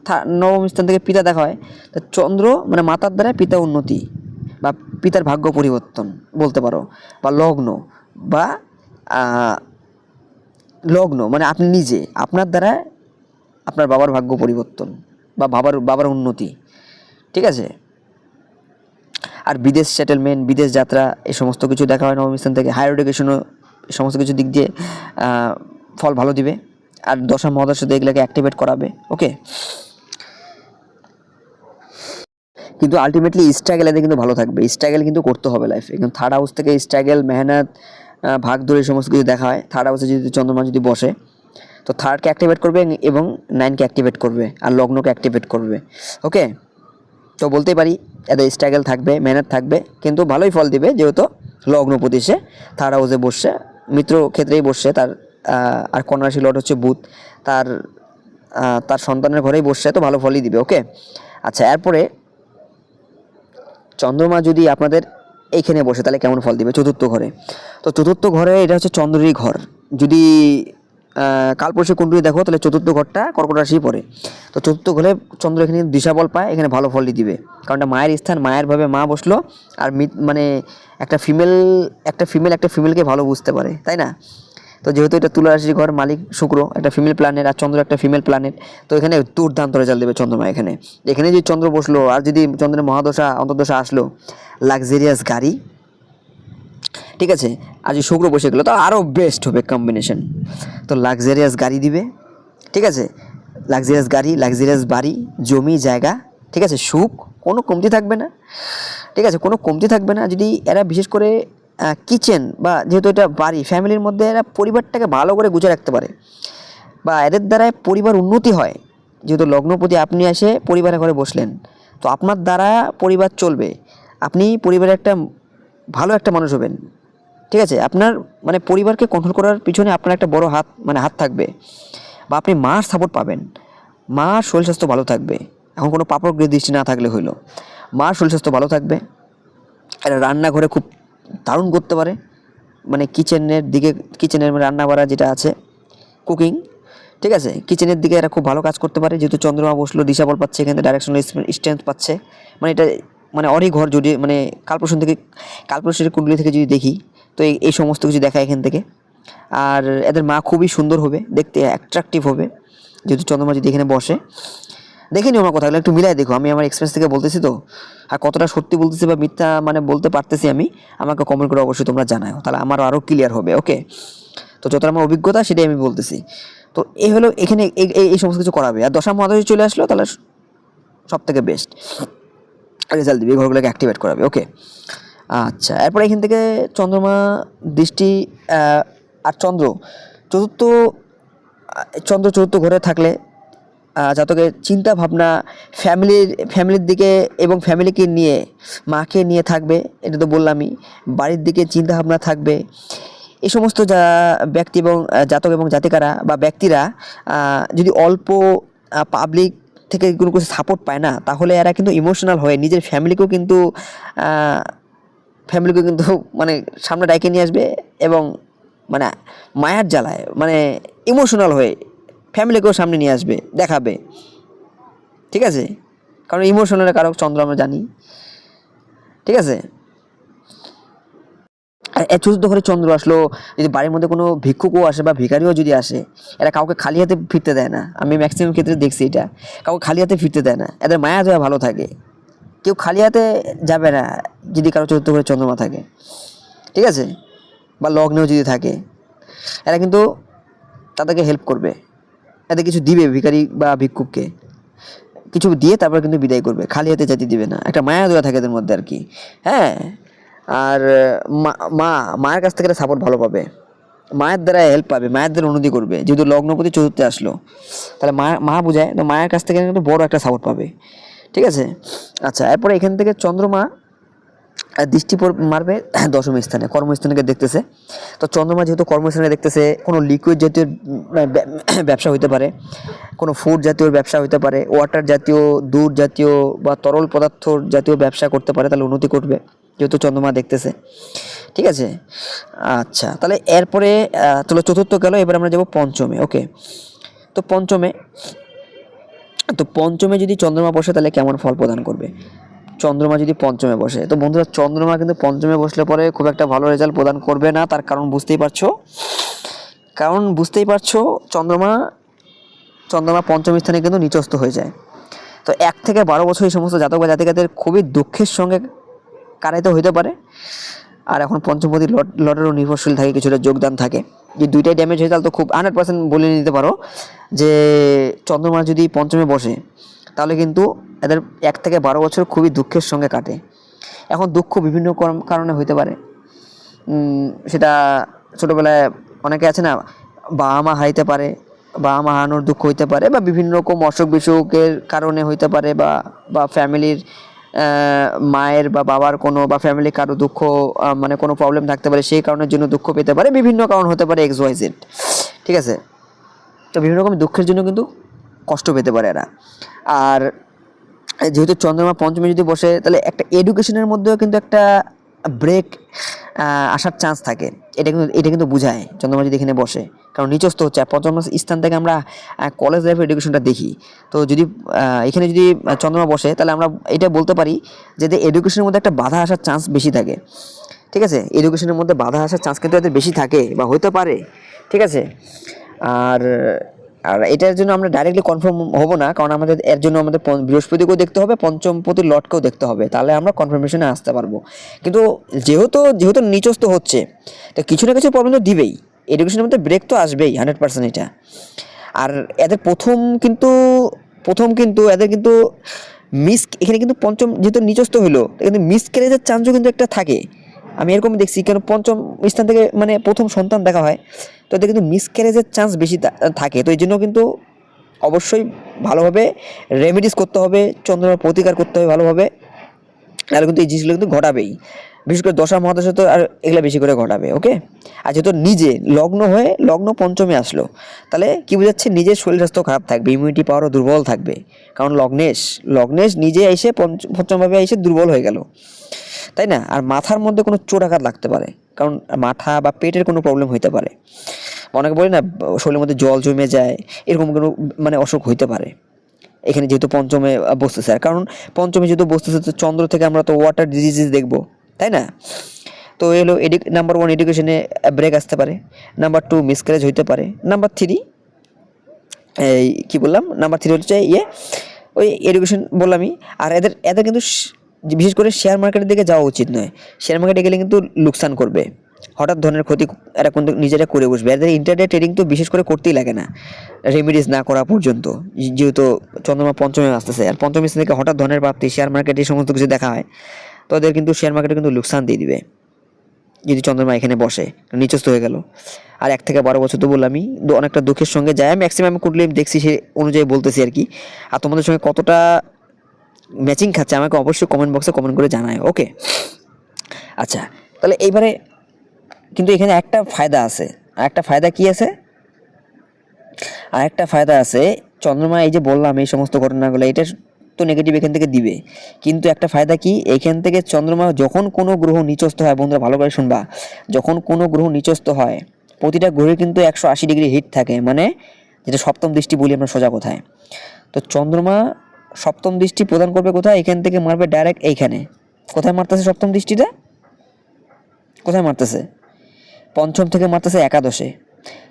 S1: নবম স্থান থেকে পিতা দেখা হয়, তো চন্দ্র মানে মাতার দ্বারা পিতা উন্নতি বা পিতার ভাগ্য পরিবর্তন বলতে পারো, বা লগ্ন, বা লগ্ন মানে আপনি নিজে, আপনার দ্বারা আপনার বাবার ভাগ্য পরিবর্তন বা বাবার উন্নতি। ঠিক আছে, আর বিদেশ সেটেলমেন্ট, বিদেশ যাত্রা, এই সমস্ত কিছু দেখা হয় নবম স্থান থেকে। হায়ার এডুকেশনও এই সমস্ত কিছু দিক দিয়ে ফল ভালো দিবে। আর দশা মহাদশা এগুলোকে অ্যাক্টিভেট করাবে। ওকে, কিন্তু আলটিমেটলি স্ট্রাগল এতে কিন্তু ভালো থাকবে, স্ট্রাগল কিন্তু করতে হবে লাইফে। কিন্তু থার্ড হাউস থেকে স্ট্রাগল, মেহনত, ভাগ দৌড় এই সমস্ত কিছু দেখা হয়। থার্ড হাউসে যদি চন্দ্রমা যদি বসে, তো থার্ডকে অ্যাক্টিভেট করবে এবং নাইনকে অ্যাক্টিভেট করবে, আর লগ্নকে অ্যাক্টিভেট করবে। ওকে, তো বলতেই পারি এদের স্ট্রাগল থাকবে, মেহনত থাকবে, কিন্তু ভালোই ফল দিবে, যেহেতু লগ্নপতি সে থার্ড হাউসে বসছে, মিত্র ক্ষেত্রেই বসছে তার, আর কন্যা রাশি লর্ড হচ্ছে বুধ, তার তার সন্তানের ঘরেই বসছে, তো ভালো ফলই দিবে। ওকে, আচ্ছা, এরপরে চন্দ্রমা যদি আপনাদের এইখানে বসে তাহলে কেমন ফল দিবে? চতুর্থ ঘরে। তো চতুর্থ ঘরে এটা হচ্ছে চন্দ্রেরই ঘর। যদি কালপুরুষের কুণ্ডলী দেখো, তাহলে চতুর্থ ঘরটা কর্কট রাশি পড়ে। তো চতুর্থ ঘরে চন্দ্র এখানে দিশা বল পায়, এখানে ভালো ফলই দিবে, কারণ এটা মায়ের স্থান, মায়ের ভাবে মা বসলো। আর মানে একটা ফিমেলকে ভালো বুঝতে পারে, তাই না? তো যেহেতু এটা তুলা রাশির ঘর, মালিক শুক্র, একটা ফিমেল প্ল্যানেট, আর চন্দ্র একটা ফিমেল প্ল্যানেট, তো এখানে দুর্দান্ত রেজাল্ট দেবে চন্দ্রমা। এখানে যদি চন্দ্র বসলো, আর যদি চন্দ্রের মহাদশা অন্তর্দশা আসলো, লাক্সারিয়াস গাড়ি, ঠিক আছে, আর যদি শুক্র বসে গেলো তো আরও বেস্ট হবে কম্বিনেশন। তো লাক্সারিয়াস গাড়ি দিবে, ঠিক আছে, লাক্সারিয়াস গাড়ি, লাক্সারিয়াস বাড়ি, জমি জায়গা, ঠিক আছে, সুখ, কোনো কমতি থাকবে না। ঠিক আছে, কোনো কমতি থাকবে না। যদি এরা বিশেষ করে কিচেন, বা যেহেতু এটা বাড়ি, ফ্যামিলির মধ্যে এরা পরিবারটাকে ভালো করে গুছিয়ে রাখতে পারে, বা এদের দ্বারায় পরিবার উন্নতি হয়। যেহেতু লগ্নপতি আপনি এসে পরিবারের ঘরে বসলেন, তো আপনার দ্বারা পরিবার চলবে, আপনি পরিবারের একটা ভালো একটা মানুষ হবেন। ঠিক আছে, আপনার মানে পরিবারকে কন্ট্রোল করার পিছনে আপনার একটা বড় হাত থাকবে, বা আপনি মার সাপোর্ট পাবেন। মার শরীর স্বাস্থ্য ভালো থাকবে, এখন কোনো পাপগ্রহ দৃষ্টি না থাকলে হইলো, মার শরীর স্বাস্থ্য ভালো থাকবে। এরা রান্নাঘরে খুব দারুণ করতে পারে, মানে কিচেনের রান্না বাড়া যেটা আছে, কুকিং, ঠিক আছে, কিচেনের দিকে এরা খুব ভালো কাজ করতে পারে। যেহেতু চন্দ্রমা বসলো, দিশা বল পাচ্ছে, এখানে ডাইরেকশনাল স্ট্রেংথ পাচ্ছে, মানে এটা মানে অরি ঘর যদি মানে কালপুরুষের কুণ্ডলী থেকে যদি দেখি, তো এই সমস্ত কিছু দেখা এখান থেকে। আর এদের মা খুবই সুন্দর হবে, দেখতে অ্যাট্রাকটিভ হবে, যেহেতু চন্দ্রমা যদি এখানে বসে। দেখে নিও আমার কথাগুলো, একটু মিলাই দেখো, আমি আমার এক্সপিরিয়েন্স থেকে বলতেছি তো, আর কতটা সত্যি বলতেছি বা মিথ্যা মানে বলতে পারতেছি আমি, আমাকে কমেন্ট করে অবশ্যই তোমরা জানাও, তাহলে আমার আরও ক্লিয়ার হবে। ওকে, তো যতটা আমার অভিজ্ঞতা সেটাই আমি বলতেছি। তো এই হলো এখানে এই সমস্ত কিছু করাবে। আর দশা মহাদশা চলে আসলো, তাহলে সব থেকে বেস্ট রেজাল্ট দিবে, ঘরগুলোকে অ্যাক্টিভেট করাবে। ওকে, আচ্ছা, এরপরে এখান থেকে চন্দ্রমা দৃষ্টি, আর চতুর্থ চতুর্থ ঘরে থাকলে জাতকের চিন্তা ভাবনা ফ্যামিলির দিকে এবং ফ্যামিলিকে নিয়ে, মাকে নিয়ে থাকবে, এটা তো বললামই। বাড়ির দিকে চিন্তা ভাবনা থাকবে। এই সমস্ত ব্যক্তি এবং জাতক এবং জাতিকারা বা ব্যক্তিরা যদি অল্প পাবলিক থেকে কোনো কিছু সাপোর্ট পায় না, তাহলে এরা কিন্তু ইমোশনাল হয়ে নিজের ফ্যামিলিকেও কিন্তু মানে সামনে ডাইকে নিয়ে আসবে, এবং মানে মায়ার জ্বালায় মানে ইমোশনাল হয়ে ফ্যামিলিকেও সামনে নিয়ে আসবে, দেখাবে। ঠিক আছে, কারণ ইমোশনালের কারক চন্দ্র আমরা জানি। ঠিক আছে, আর চতুর্থ ঘরে চন্দ্র আসলো, যদি বাড়ির মধ্যে কোনো ভিক্ষুকও আসে বা ভিখারিও যদি আসে, এরা কাউকে খালি হাতে ফিরতে দেয় না। আমি ম্যাক্সিমাম ক্ষেত্রে দেখছি এটা, কাউকে খালি হাতে ফিরতে দেয় না, এদের মায়া দয়া ভালো থাকে, কেউ খালি হাতে যাবে না যদি কারো চতুর্থ ঘরে চন্দ্রমা থাকে। ঠিক আছে, বা লগ্নেও যদি থাকে, এরা কিন্তু তাদেরকে হেল্প করবে, এদের কিছু দিবে, ভিখারি বা ভিক্ষুককে কিছু দিয়ে তারপর কিন্তু বিদায় করবে, খালি হাতে যেতে দিবে না, একটা মায়া দয়া থাকে এদের মধ্যে আর কি। হ্যাঁ, আর মায়ের কাছ থেকে সাপোর্ট ভালো পাবে, মায়ের দ্বারা হেল্প পাবে, মায়ের দ্বারা উন্নতি করবে। যেহেতু লগ্নপতি চতুর্থে আসলো, তাহলে মা বোঝায়, তো মায়ের কাছ থেকে কিন্তু বড় একটা সাপোর্ট পাবে। ঠিক আছে, আচ্ছা, এরপরে এখান থেকে চন্দ্রমা আর দৃষ্টি মারবে দশম স্থানে, কর্মস্থানকে দেখতেছে। তো চন্দ্রমা যেহেতু কর্মস্থানে দেখতেছে, কোনো লিকুইড জাতীয় ব্যবসা হইতে পারে, কোনো ফুড জাতীয় ব্যবসা হইতে পারে, ওয়াটার জাতীয়, দুধ জাতীয় বা তরল পদার্থ জাতীয় ব্যবসা করতে পারে, তাহলে উন্নতি করবে যেহেতু চন্দ্রমা দেখতেছে। ঠিক আছে, আচ্ছা তাহলে এরপরে চলো চতুর্থ গেল, এবার আমরা যাব পঞ্চমে। ওকে, তো পঞ্চমে যদি চন্দ্রমা বসে তাহলে কেমন ফল প্রদান করবে? চন্দ্রমা যদি পঞ্চমে বসে, তো বন্ধুরা চন্দ্রমা কিন্তু পঞ্চমে বসলে পরে খুব একটা ভালো রেজাল্ট প্রদান করবে না। তার কারণ বুঝতেই পারছো, চন্দ্রমা পঞ্চম স্থানে কিন্তু নিচস্থ হয়ে যায়। তো 1 থেকে 12 বছর এই সমস্ত জাতক বা জাতিকাদের খুবই দুঃখের সঙ্গে কাটাইতে হইতে পারে। আর এখন পঞ্চমপতি লটেরও নির্ভরশীল থাকে, কিছুটা যোগদান থাকে। যদি দুইটাই ড্যামেজ হয়ে তাহলে তো খুব 100% বলে নিতে পারো যে চন্দ্রমা যদি পঞ্চমে বসে তাহলে কিন্তু এদের 1 থেকে 12 বছর খুবই দুঃখের সঙ্গে কাটে। এখন দুঃখ বিভিন্ন কারণে হইতে পারে, সেটা ছোটোবেলায় অনেকে আছে না, বাবা মা হারাইতে পারে, বাবা মা হারানোর দুঃখ হইতে পারে, বা বিভিন্ন রকম অসুখ বিসুখের কারণে হইতে পারে, বা ফ্যামিলির মায়ের বা বাবার কোনো বা ফ্যামিলির কারো দুঃখ, মানে কোনো প্রবলেম থাকতে পারে, সেই কারণের জন্য দুঃখ পেতে পারে, বিভিন্ন কারণ হতে পারে XYZ। ঠিক আছে, তো বিভিন্ন রকম দুঃখের জন্য কিন্তু কষ্ট পেতে পারে এরা। আর যেহেতু চন্দ্রমা পঞ্চমী যদি বসে তাহলে একটা এডুকেশনের মধ্যেও কিন্তু একটা ব্রেক আসার চান্স থাকে। এটা কিন্তু বোঝায় চন্দ্রমা যদি এখানে বসে, কারণ নিচস্থ হচ্ছে। আর পঞ্চম স্থান থেকে আমরা কলেজ লাইফের এডুকেশনটা দেখি। তো যদি এখানে যদি চন্দ্রমা বসে তাহলে আমরা এটা বলতে পারি যে এডুকেশনের মধ্যে একটা বাধা আসার চান্স বেশি থাকে। ঠিক আছে, এডুকেশনের মধ্যে বাধা আসার চান্স কিন্তু এদের বেশি থাকে বা হতে পারে। ঠিক আছে, আর এটার জন্য আমরা ডাইরেক্টলি কনফার্ম হব না, কারণ আমাদের এর জন্য আমাদের বৃহস্পতিকেও দেখতে হবে, পঞ্চমপতির লটকেও দেখতে হবে, তাহলে আমরা কনফার্মেশনে আসতে পারবো। কিন্তু যেহেতু নিচস্থ হচ্ছে, তো কিছু না কিছু প্রবলেম তো দিবেই, এডুকেশনের মধ্যে ব্রেক তো আসবেই 100% এটা। আর এদের প্রথম কিন্তু এদের কিন্তু এখানে কিন্তু পঞ্চম যেহেতু নিচস্থ হলো, কিন্তু মিসক্যারেজের চান্সও কিন্তু একটা থাকে। আমি এরকম দেখছি, কেন পঞ্চম স্থান থেকে মানে প্রথম সন্তান দেখা হয়, তো এদের কিন্তু মিসক্যারেজের চান্স বেশি থাকে। তো এই জন্য কিন্তু অবশ্যই ভালোভাবে রেমেডিস করতে হবে, চন্দ্রমার প্রতিকার করতে হবে ভালোভাবে, আর কিন্তু এই জিনিসগুলো কিন্তু ঘটাবেই। বিশেষ করে দশা মহাদশা তো আর এগুলো বেশি করে ঘটাবে। ওকে, আর যেহেতু নিজে লগ্ন পঞ্চমে আসলো, তাহলে কি বোঝাচ্ছে, নিজের শরীর স্বাস্থ্য খারাপ থাকবে, ইমিউনিটি পাওয়ারও দুর্বল থাকবে, কারণ লগ্নেশ নিজে এসে পঞ্চমভাবে এসে দুর্বল হয়ে গেল, তাই না? আর মাথার মধ্যে কোনো চোট আঘাত লাগতে পারে, কারণ মাথা বা পেটের কোনো প্রবলেম হইতে পারে। অনেকে বলে না শরীরের মধ্যে জল জমে যায়, এরকম কোনো মানে অসুখ হইতে পারে এখানে যেহেতু পঞ্চমে বসতেছে। আর কারণ পঞ্চমে যেহেতু বসতেছে, তো চন্দ্র থেকে আমরা তো ওয়াটার ডিজিজ দেখবো, তাই না? তো এলো নাম্বার 1 এডুকেশনে ব্রেক আসতে পারে, নাম্বার 2 মিসক্যারেজ হইতে পারে, নাম্বার 3 এই কী বললাম, নাম্বার 3 হচ্ছে ওই এডুকেশন বললামই। আর এদের কিন্তু বিশেষ করে শেয়ার মার্কেটের দিকে যাওয়া উচিত নয়। শেয়ার মার্কেটে গেলে কিন্তু লোকসান করবে, হঠাৎ ধরনের ক্ষতি এরা কিন্তু নিজেরা করে বসবে। এদের ইন্টারডে ট্রেডিং তো বিশেষ করে করতেই লাগে না রেমিডিস না করা পর্যন্ত, যেহেতু চন্দ্রমা পঞ্চমে আসতেছে। আর পঞ্চম স্থান থেকে হঠাৎ ধরনের প্রাপ্তি, শেয়ার মার্কেটে এই সমস্ত কিছু দেখা হয়, তো ওদের কিন্তু শেয়ার মার্কেটে কিন্তু লোকসান দিয়ে দিবে যদি চন্দ্রমা এখানে বসে, নিচস্থ হয়ে গেল। আর 1 থেকে 12 বছর তো বললামই, অনেকটা দুঃখের সঙ্গে যায়। ম্যাক্সিমাম কুটলি দেখছি সে অনুযায়ী বলতেছি আর কি। আর তোমাদের সঙ্গে কতটা ম্যাচিং খাচ্ছে আমাকে অবশ্যই কমেন্ট বক্সে কমেন্ট করে জানায়। ওকে, আচ্ছা তাহলে এইবারে কিন্তু এখানে একটা ফায়দা আছে। আর একটা ফায়দা কি আছে? চন্দ্রমা এই যে বললাম এই সমস্ত ঘটনাগুলো, এটা তো নেগেটিভ এখান থেকে দিবে, কিন্তু একটা ফায়দা কি, এইখান থেকে চন্দ্রমা যখন কোনো গ্রহ নিচস্থ হয়, বন্ধুরা ভালো করে শুনবা, যখন কোনো গ্রহ নিচস্থ হয় প্রতিটা গ্রহে কিন্তু 180 ডিগ্রি হিট থাকে, মানে যেটা সপ্তম দৃষ্টি বলি আমরা সোজা কথায়। তো চন্দ্রমা সপ্তম দৃষ্টি প্রদান করবে কোথায়? এখান থেকে মারবে ডাইরেক্ট এইখানে। কোথায় মারতেছে সপ্তম দৃষ্টিটা? কোথায় মারতেছে? পঞ্চম থেকে মারতেছে একাদশে।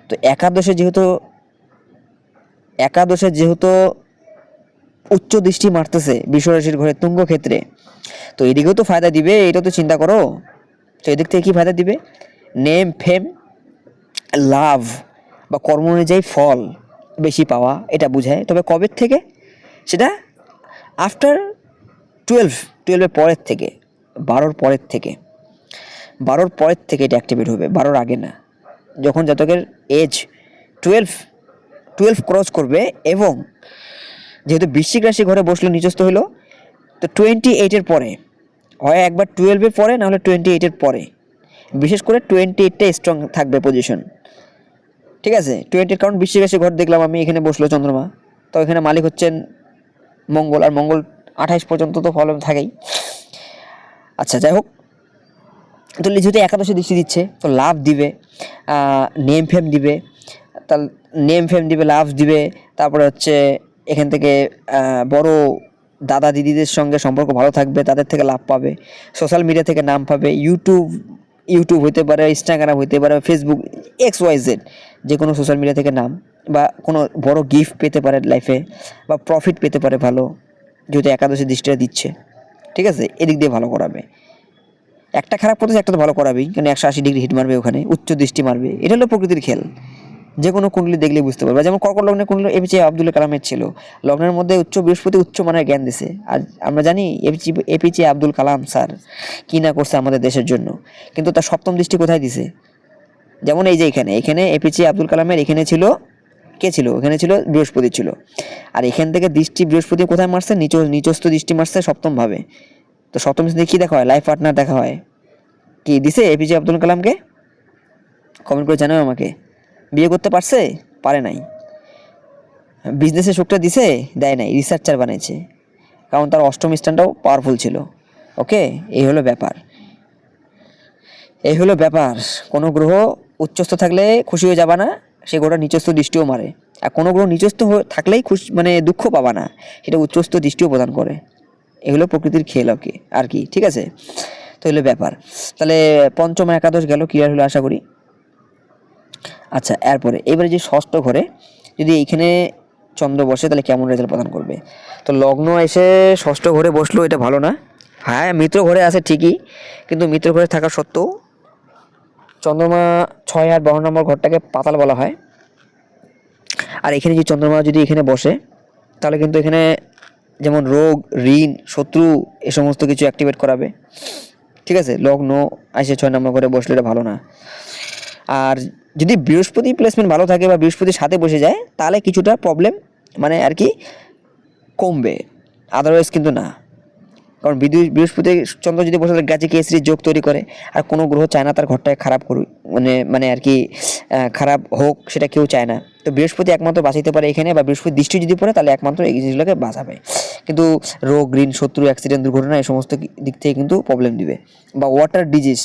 S1: তো একাদশে যেহেতু উচ্চ দৃষ্টি মারতেছে বিশ্বরাশির ঘরে তুঙ্গ ক্ষেত্রে, তো এদিকেও তো ফায়দা দিবে, এটা তো চিন্তা করো। তো এদিক থেকে কি ফায়দা দিবে? নেম, ফেম, লাভ বা কর্ম অনুযায়ী ফল বেশি পাওয়া, এটা বোঝায়। তবে কবে থেকে? সেটা আফটার 12 পরের থেকে, 12 পরের থেকে এটা অ্যাক্টিভেট হবে, 12 আগে না। যখন জাতকের এজ 12 ক্রস করবে, এবং যেহেতু বৃশ্চিক রাশি ঘরে বসলো নিচস্থ হইলো, তো 28-এর পরে হয় একবার 12-এর পরে, নাহলে 28-এর পরে। বিশেষ করে 28টা স্ট্রং থাকবে পজিশন, ঠিক আছে। 20, কারণ বৃশ্চিক ঘর দেখলাম আমি, এখানে বসলো চন্দ্রমা, তো এখানে মালিক হচ্ছেন মঙ্গল, আর মঙ্গল 28 পর্যন্ত তো ফল থাকেই। আচ্ছা, যাই হোক, তো যেহেতু একাদশে দৃষ্টি দিচ্ছে, তো লাভ দিবে, নেম ফেম দিবে, তার নেম ফেম দিবে, লাভ দিবে। তারপরে হচ্ছে এখান থেকে বড় দাদা দিদিদের সঙ্গে সম্পর্ক ভালো থাকবে, তাদের থেকে লাভ পাবে, সোশ্যাল মিডিয়া থেকে নাম পাবে, ইউটিউব হতে পারে, ইনস্টাগ্রাম হতে পারে, ফেসবুক, XYZ, যে কোনো সোশ্যাল মিডিয়া থেকে নাম বা কোনো বড় গিফট পেতে পারে লাইফে, বা প্রফিট পেতে পারে ভালো, যেহেতু একাদশী দৃষ্টিটা দিচ্ছে, ঠিক আছে। এদিক দিয়ে ভালো করাবে। একটা খারাপ করতেছে, একটা তো ভালো করাবেই, কারণ 180 ডিগ্রি হিট মারবে, ওখানে উচ্চ দৃষ্টি মারবে। এটা হলো প্রকৃতির খেল, যে কোনো কুণ্ডলী দেখলে বুঝতে পারবে। যেমন কর্কট লগ্নের কুণ্ডলী APJ আব্দুল কালামের ছিল, লগ্নের মধ্যে উচ্চ বৃহস্পতি উচ্চ মানের জ্ঞান দিছে। আর আমরা জানি APJ আব্দুল কালাম স্যার কি না করছে আমাদের দেশের জন্য, কিন্তু তার সপ্তম দৃষ্টি কোথায় দিছে? যেমন এই যে এখানে APJ আব্দুল কালামের এখানে ছিল, কে ছিল? এখানে ছিল বৃহস্পতি ছিল। আর এখান থেকে দৃষ্টি বৃহস্পতি কোথায় মারছে? নিচস্থ দৃষ্টি মারছে সপ্তম ভাবে। তো সপ্তম দৃষ্টি কি দেখা হয়? লাইফ পার্টনার দেখা হয়। কি দিছে APJ আব্দুল কালামকে? কমেন্ট করে জানাও আমাকে। বিয়ে করতে পারছে? পারে নাই। বিজনেসের সুখটা দিছে? দেয় নাই, রিসার্চার বানিয়েছে, কারণ তার অষ্টম স্থানটাও পাওয়ারফুল ছিল। ওকে, এই হলো ব্যাপার। কোনো গ্রহ উচ্চস্থ থাকলে খুশি হয়ে যাবা না, সে গ্রহটা নিচস্থ দৃষ্টিও মারে। আর কোনো গ্রহ নিচস্থ থাকলেই খুশি মানে দুঃখ পাবা না, সেটা উচ্চস্থ দৃষ্টিও প্রদান করে। এগুলো প্রকৃতির খেল আর কি, ঠিক আছে। তো এগুলো ব্যাপার। তাহলে পঞ্চম একাদশ গেল, ক্লিয়ার হলো আশা করি। আচ্ছা, এরপরে এবারে যে ষষ্ঠ ঘরে যদি এইখানে চন্দ্র বসে, তাহলে কেমন রেজাল্ট প্রদান করবে? তো লগ্ন এসে ষষ্ঠ ঘরে বসলো, এটা ভালো না। হ্যাঁ, মিত্র ঘরে আছে ঠিকই, কিন্তু মিত্র ঘরে থাকা সত্ত্বেও চন্দ্রমা 6 আর 12 নম্বর ঘরটাকে পাতাল বলা হয়। আর এখানে যে চন্দ্রমা যদি এখানে বসে, তাহলে কিন্তু এখানে যেমন রোগ, ঋণ, শত্রু, এ সমস্ত কিছু অ্যাক্টিভেট করাবে, ঠিক আছে। লগ্ন এসে 6 নম্বর ঘরে বসলে এটা ভালো না। আর যদি বৃহস্পতি প্লেসমেন্ট ভালো থাকে বা বৃহস্পতির সাথে বসে যায়, তাহলে কিছুটা প্রবলেম মানে আর কি কমবে, আদারওয়াইজ কিন্তু না। কারণ বৃহস্পতি চন্দ্র যদি বসে গাছে কেসরির যোগ তৈরি করে, আর কোনো গ্রহ চায় না তার ঘরটাকে খারাপ করুক, মানে আর কি খারাপ হোক, সেটা কেউ চায় না। তো বৃহস্পতি একমাত্র বাঁচাইতে পারে এখানে, বা বৃহস্পতি দৃষ্টি যদি পড়ে, তাহলে একমাত্র এই জিনিসগুলোকে বাঁচাবে। কিন্তু রোগ, ঋণ, শত্রু, অ্যাক্সিডেন্ট, দুর্ঘটনা, এই সমস্ত দিক থেকে কিন্তু প্রবলেম দিবে। বা ওয়াটার ডিজিজ,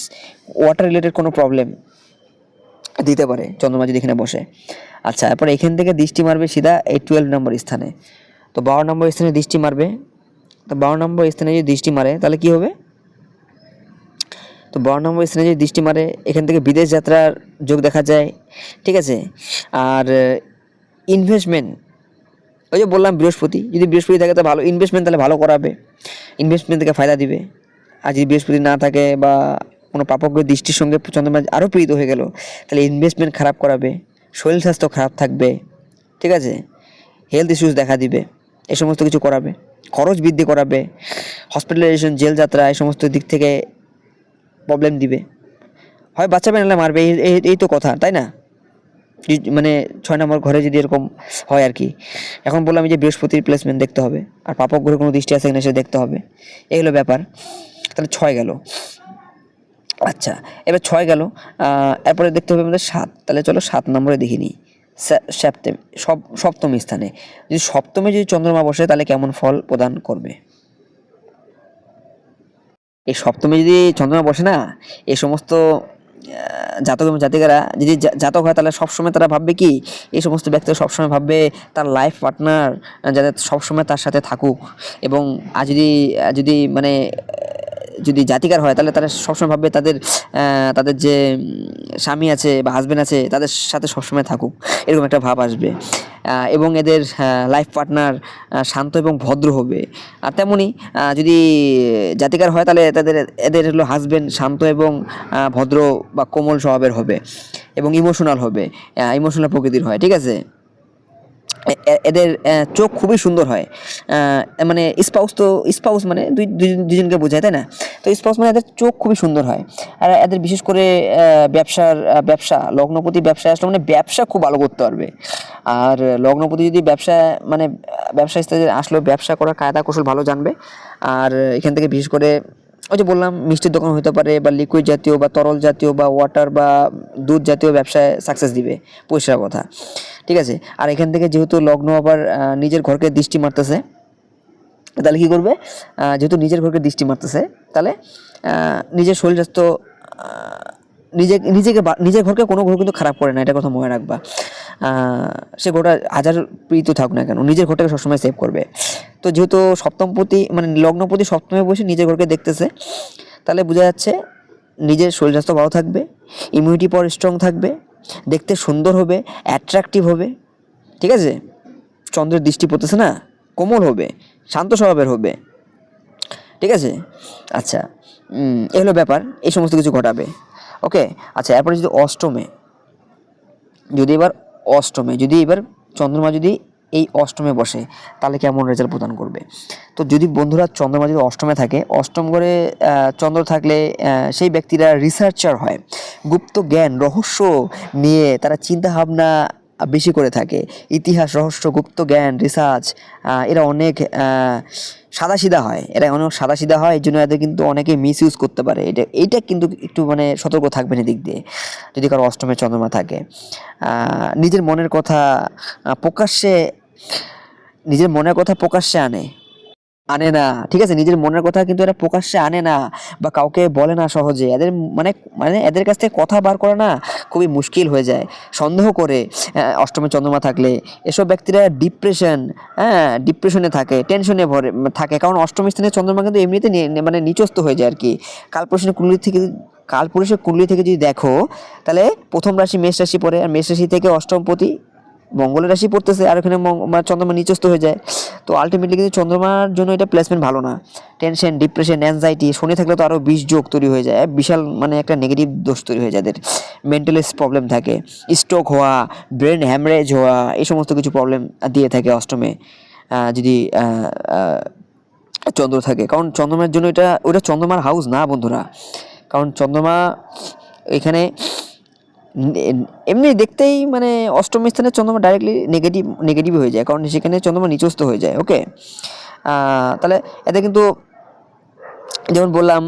S1: ওয়াটার রিলেটেড কোনো প্রবলেম দিতে পারে চন্দ্রমা যদি এখানে বসে। আচ্ছা, এরপর এখান থেকে দৃষ্টি মারবে সিধা এই 12 নম্বর স্থানে। তো 12 নম্বর স্থানে দৃষ্টি মারবে। তো 12 নম্বর স্থানে যদি দৃষ্টি মারে, তাহলে কি হবে? তো 12 নম্বর স্থানে যদি দৃষ্টি মারে, এখান থেকে বিদেশ যাত্রার যোগ দেখা যায়, ঠিক আছে। আর ইনভেস্টমেন্ট, ওই যে বললাম বৃহস্পতি, যদি বৃহস্পতি থাকে তো ভালো ইনভেস্টমেন্ট, তাহলে ভালো করাবে, ইনভেস্টমেন্ট থেকে ফায়দা দিবে। আর যদি বৃহস্পতি না থাকে বা কোনো পাপগ্রহ দৃষ্টির সঙ্গে চন্দ্রমা আরও পীড়িত হয়ে গেল, তাহলে ইনভেস্টমেন্ট খারাপ করাবে, শরীর স্বাস্থ্য খারাপ থাকবে, ঠিক আছে, হেলথ ইস্যুস দেখা দিবে, এই সমস্ত কিছু করাবে, খরচ বৃদ্ধি করাবে, হসপিটালাইজেশন, জেল যাত্রা, এই সমস্ত দিক থেকে প্রবলেম দিবে। হয় বাঁচাবে, নাহলে মারবে, এই তো কথা, তাই না? মানে 6 নম্বর ঘরে যদি এরকম হয় আর কি। এখন বললাম যে বৃহস্পতির প্লেসমেন্ট দেখতে হবে, আর পাপক গ্রহে কোনো দৃষ্টি আছে কিনা সেটা দেখতে হবে, এই হলো ব্যাপার। তাহলে 6 গেল। আচ্ছা, এবার 6 গেল, এরপরে দেখতে হবে আমাদের 7। তাহলে চলো 7 নম্বরে দেখি নিই। সপ্তম স্থানে যদি সপ্তমে যদি চন্দ্রমা বসে, তাহলে কেমন ফল প্রদান করবে? এই সপ্তমে যদি চন্দ্রমা বসে না, এই সমস্ত জাতক এবং জাতিকারা যদি জাতক হয়, তাহলে সবসময় তারা ভাববে কি, এই সমস্ত ব্যক্তিরা সবসময় ভাববে তার লাইফ পার্টনার যাতে সবসময় তার সাথে থাকুক। এবং আর যদি মানে যদি জাতিকার হয়, তাহলে তারা সবসময় ভাববে তাদের যে স্বামী আছে বা হাজবেন্ড আছে, তাদের সাথে সবসময় থাকুক, এরকম একটা ভাব আসবে। এবং এদের লাইফ পার্টনার শান্ত এবং ভদ্র হবে। আর তেমনি যদি জাতিকার হয়, তাহলে এদের হলো হাজবেন্ড শান্ত এবং ভদ্র বা কোমল স্বভাবের হবে, এবং ইমোশনাল হবে, ইমোশনাল প্রকৃতির হয়, ঠিক আছে। এদের চোখ খুবই সুন্দর হয়, মানে স্পাউস মানে দুজনকে বোঝায়, তাই না? তো স্পাউস মানে এদের চোখ খুবই সুন্দর হয়। আর এদের বিশেষ করে ব্যবসা লগ্নপতি ব্যবসায় আসলে মানে ব্যবসা খুব ভালো করতে পারবে। আর লগ্নপতি যদি ব্যবসা স্থলে আসলেও ব্যবসা করার কায়দা কৌশল ভালো জানবে। আর এখান থেকে বিশেষ করে ওই যে বললাম মিষ্টির দোকান হতে পারে, বা লিকুইড জাতীয় বা তরল জাতীয় বা ওয়াটার বা দুধ জাতীয় ব্যবসায় সাকসেস দিবে, পরিষ্কার কথা। ঠিক আছে, আর এখান থেকে যেহেতু লগ্ন আবার নিজের ঘরকে দৃষ্টি মারতেছে, তাহলে কী করবে, যেহেতু নিজের ঘরকে দৃষ্টি মারতেছে, তাহলে নিজের শরীর স্বাস্থ্য, নিজের ঘরকে কোনো ঘর কিন্তু খারাপ করে না, এটা কথা মনে রাখবা। সে ঘরটা হাজার প্রীত থাকুক না কেন, নিজের ঘরটাকে সবসময় সেভ করবে। তো যেহেতু সপ্তমপতি মানে লগ্নপতি সপ্তমে বসে নিজের ঘরকে দেখতেছে, তাহলে বোঝা যাচ্ছে নিজের শরীর স্বাস্থ্য ভালো থাকবে, ইমিউনিটি পাওয়ার স্ট্রং থাকবে, দেখতে সুন্দর হবে, অ্যাট্রাকটিভ হবে। ঠিক আছে, চন্দ্রের দৃষ্টি পড়তেছে না, কোমল হবে, শান্ত স্বভাবের হবে। ঠিক আছে, আচ্ছা, এ হলো ব্যাপার, এই সমস্ত কিছু ঘটাবে। ওকে, আচ্ছা, এরপরে যদি এবার চন্দ্রমা যদি এই অষ্টমে বসে, তাহলে কেমন রেজাল্ট প্রদান করবে। তো যদি বন্ধুরা চন্দ্রমা যদি অষ্টমে থাকে, অষ্টম ঘরে চন্দ্র থাকলে সেই ব্যক্তিরা রিসার্চার হয়, গুপ্ত জ্ঞান রহস্য নিয়ে তারা চিন্তা ভাবনা বেশি করে থাকে, ইতিহাস রহস্য গুপ্ত জ্ঞান রিসার্চ, এরা অনেক সাদাসিধা হয়, এই জন্য এদের কিন্তু অনেকে মিস ইউজ করতে পারে। এইটা কিন্তু একটু মানে সতর্ক থাকবেন এদিক দিয়ে, যদি কারো অষ্টমে চন্দ্রমা থাকে। নিজের মনের কথা প্রকাশ্যে আনে না। ঠিক আছে, নিজের মনের কথা কিন্তু এরা প্রকাশ্যে আনে না, বা কাউকে বলে না সহজে। এদের মানে মানে এদের কাছ থেকে কথা বার করা না খুবই মুশকিল হয়ে যায়, সন্দেহ করে। অষ্টমে চন্দ্রমা থাকলে এসব ব্যক্তিরা ডিপ্রেশনে থাকে, টেনশনে ভরে থাকে, কারণ অষ্টম স্থানে চন্দ্রমা কিন্তু এমনিতে মানে নিচস্থ হয়ে যায় আর কি। কালপুরুষের কুণ্ডলী থেকে যদি দেখো, তাহলে প্রথম রাশি মেষ রাশি পড়ে, আর মেষ রাশি থেকে অষ্টমপতি মঙ্গলের রাশি পড়তেছে, আর ওখানে চন্দ্রমা নিচস্থ হয়ে যায়। তো আলটিমেটলি কিন্তু চন্দ্রমার জন্য এটা প্লেসমেন্ট ভালো না। টেনশন, ডিপ্রেশন, অ্যাংজাইটি, শনি থাকলে তো আরও বিষ যোগ তৈরি হয়ে যায়, বিশাল মানে একটা নেগেটিভ দোষ তৈরি হয়ে যায়। এদের মেন্টালিস্ট প্রবলেম থাকে, স্ট্রোক হওয়া, ব্রেন হ্যামরেজ হওয়া, এই সমস্ত কিছু প্রবলেম দিয়ে থাকে অষ্টমে যদি চন্দ্র থাকে। কারণ চন্দ্রমার জন্য ওটা চন্দ্রমার হাউস না বন্ধুরা, কারণ চন্দ্রমা এখানে এমনি দেখতেই মানে অষ্টম স্থানে চন্দ্রমা ডাইরেক্টলি নেগেটিভ হয়ে যায়, কারণ সেখানে চন্দ্রমা নিচস্থ হয়ে যায়। ওকে, তাহলে এতে কিন্তু যেমন বললাম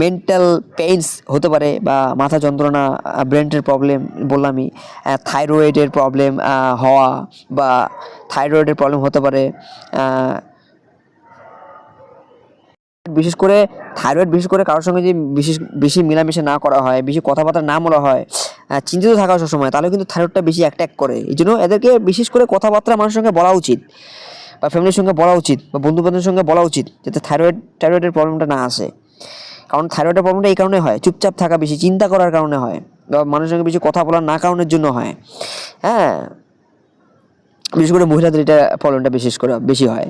S1: মেন্টাল পেইনস হতে পারে, বা মাথা যন্ত্রণা, ব্রেনের প্রবলেম বললামই, থাইরয়েডের প্রবলেম হওয়া, বা থাইরয়েডের প্রবলেম হতে পারে। বিশেষ করে কারোর সঙ্গে যদি বেশি মেলামেশা না করা হয়, বেশি কথাবার্তা না বলা হয়, চিন্তিত থাকা সবসময়, তাহলে কিন্তু থাইরয়েডটা বেশি অ্যাটাক করে। এই জন্য এদেরকে বিশেষ করে কথাবার্তা মানুষের সঙ্গে বলা উচিত, বা ফ্যামিলির সঙ্গে বলা উচিত, বা বন্ধু বান্ধবের সঙ্গে বলা উচিত, যাতে থাইরয়েডের প্রবলেমটা না আসে। কারণ থাইরয়েডের প্রবলেমটা এই কারণে হয়, চুপচাপ থাকা, বেশি চিন্তা করার কারণে হয়, বা মানুষের সঙ্গে বেশি কথা বলার না কারণের জন্য হয়। হ্যাঁ, বিশেষ করে মহিলাদের এটা প্রবলেমটা বেশি হয়।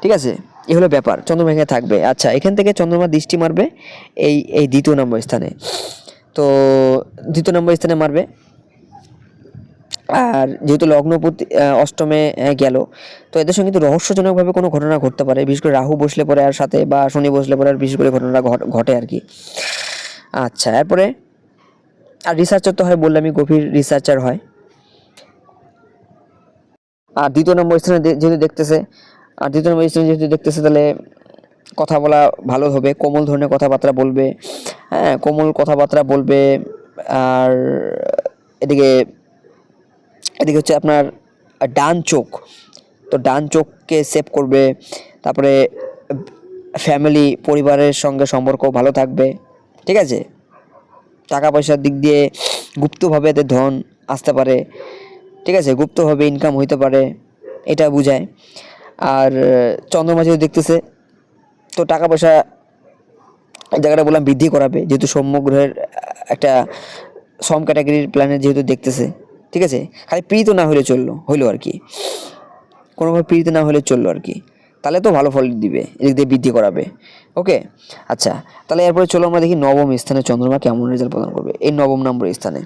S1: ঠিক আছে, এই হলো ব্যাপার, চন্দ্রমা এখানে থাকবে। আচ্ছা, এখান থেকে চন্দ্রমা দৃষ্টি মারবে এই দ্বিতীয় নম্বর স্থানে। তো দ্বিতীয় নম্বর স্থানে মারবে, আর যেহেতু লগ্নপতি অষ্টমে গেল, তো এদের সঙ্গে কিন্তু রহস্যজনকভাবে কোনো ঘটনা ঘটতে পারে, বিশেষ করে রাহু বসলে পরে আর সাথে, বা শনি বসলে পরে আর বিশেষ করে ঘটনাটা ঘটে আর কি। আচ্ছা, এরপরে আর রিসার্চার তো হয় বললামই, গভীর রিসার্চার হয়। আর দ্বিতীয় নম্বর স্থানে যেহেতু দেখতেছে, তাহলে কথা বলা ভালো হবে, কোমল ধরনের কথাবার্তা বলবে। হ্যাঁ, কোমল কথাবার্তা বলবে। আর এদিকে হচ্ছে আপনার ডান চোখ, তো ডান চোখকে সেভ করবে। তারপরে ফ্যামিলি, পরিবারের সঙ্গে সম্পর্ক ভালো থাকবে। ঠিক আছে, টাকা পয়সার দিক দিয়ে গুপ্তভাবে এদের ধন আসতে পারে। ঠিক আছে, গুপ্তভাবে ইনকাম হইতে পারে, এটা বোঝায়। আর চন্দ্রমা যেহেতু দেখতেছে, তো টাকা পয়সা জায়গাটা বললাম বৃদ্ধি করাবে, যেহেতু সৌম্য গ্রহের একটা সম ক্যাটাগরির প্ল্যানেট যেহেতু দেখতেছে। ঠিক আছে, খালি পীড়িত না হইলো আর কি, কোনোভাবে পীড়িত না হলে চললো আর কি, তাহলে তো ভালো ফল দিবে, এদিক দিয়ে বৃদ্ধি করাবে। ওকে, আচ্ছা, তাহলে এরপরে চলো আমরা দেখি নবম স্থানে চন্দ্রমা কেমন রেজাল্ট প্রদান করবে, এই নবম নম্বর স্থানে।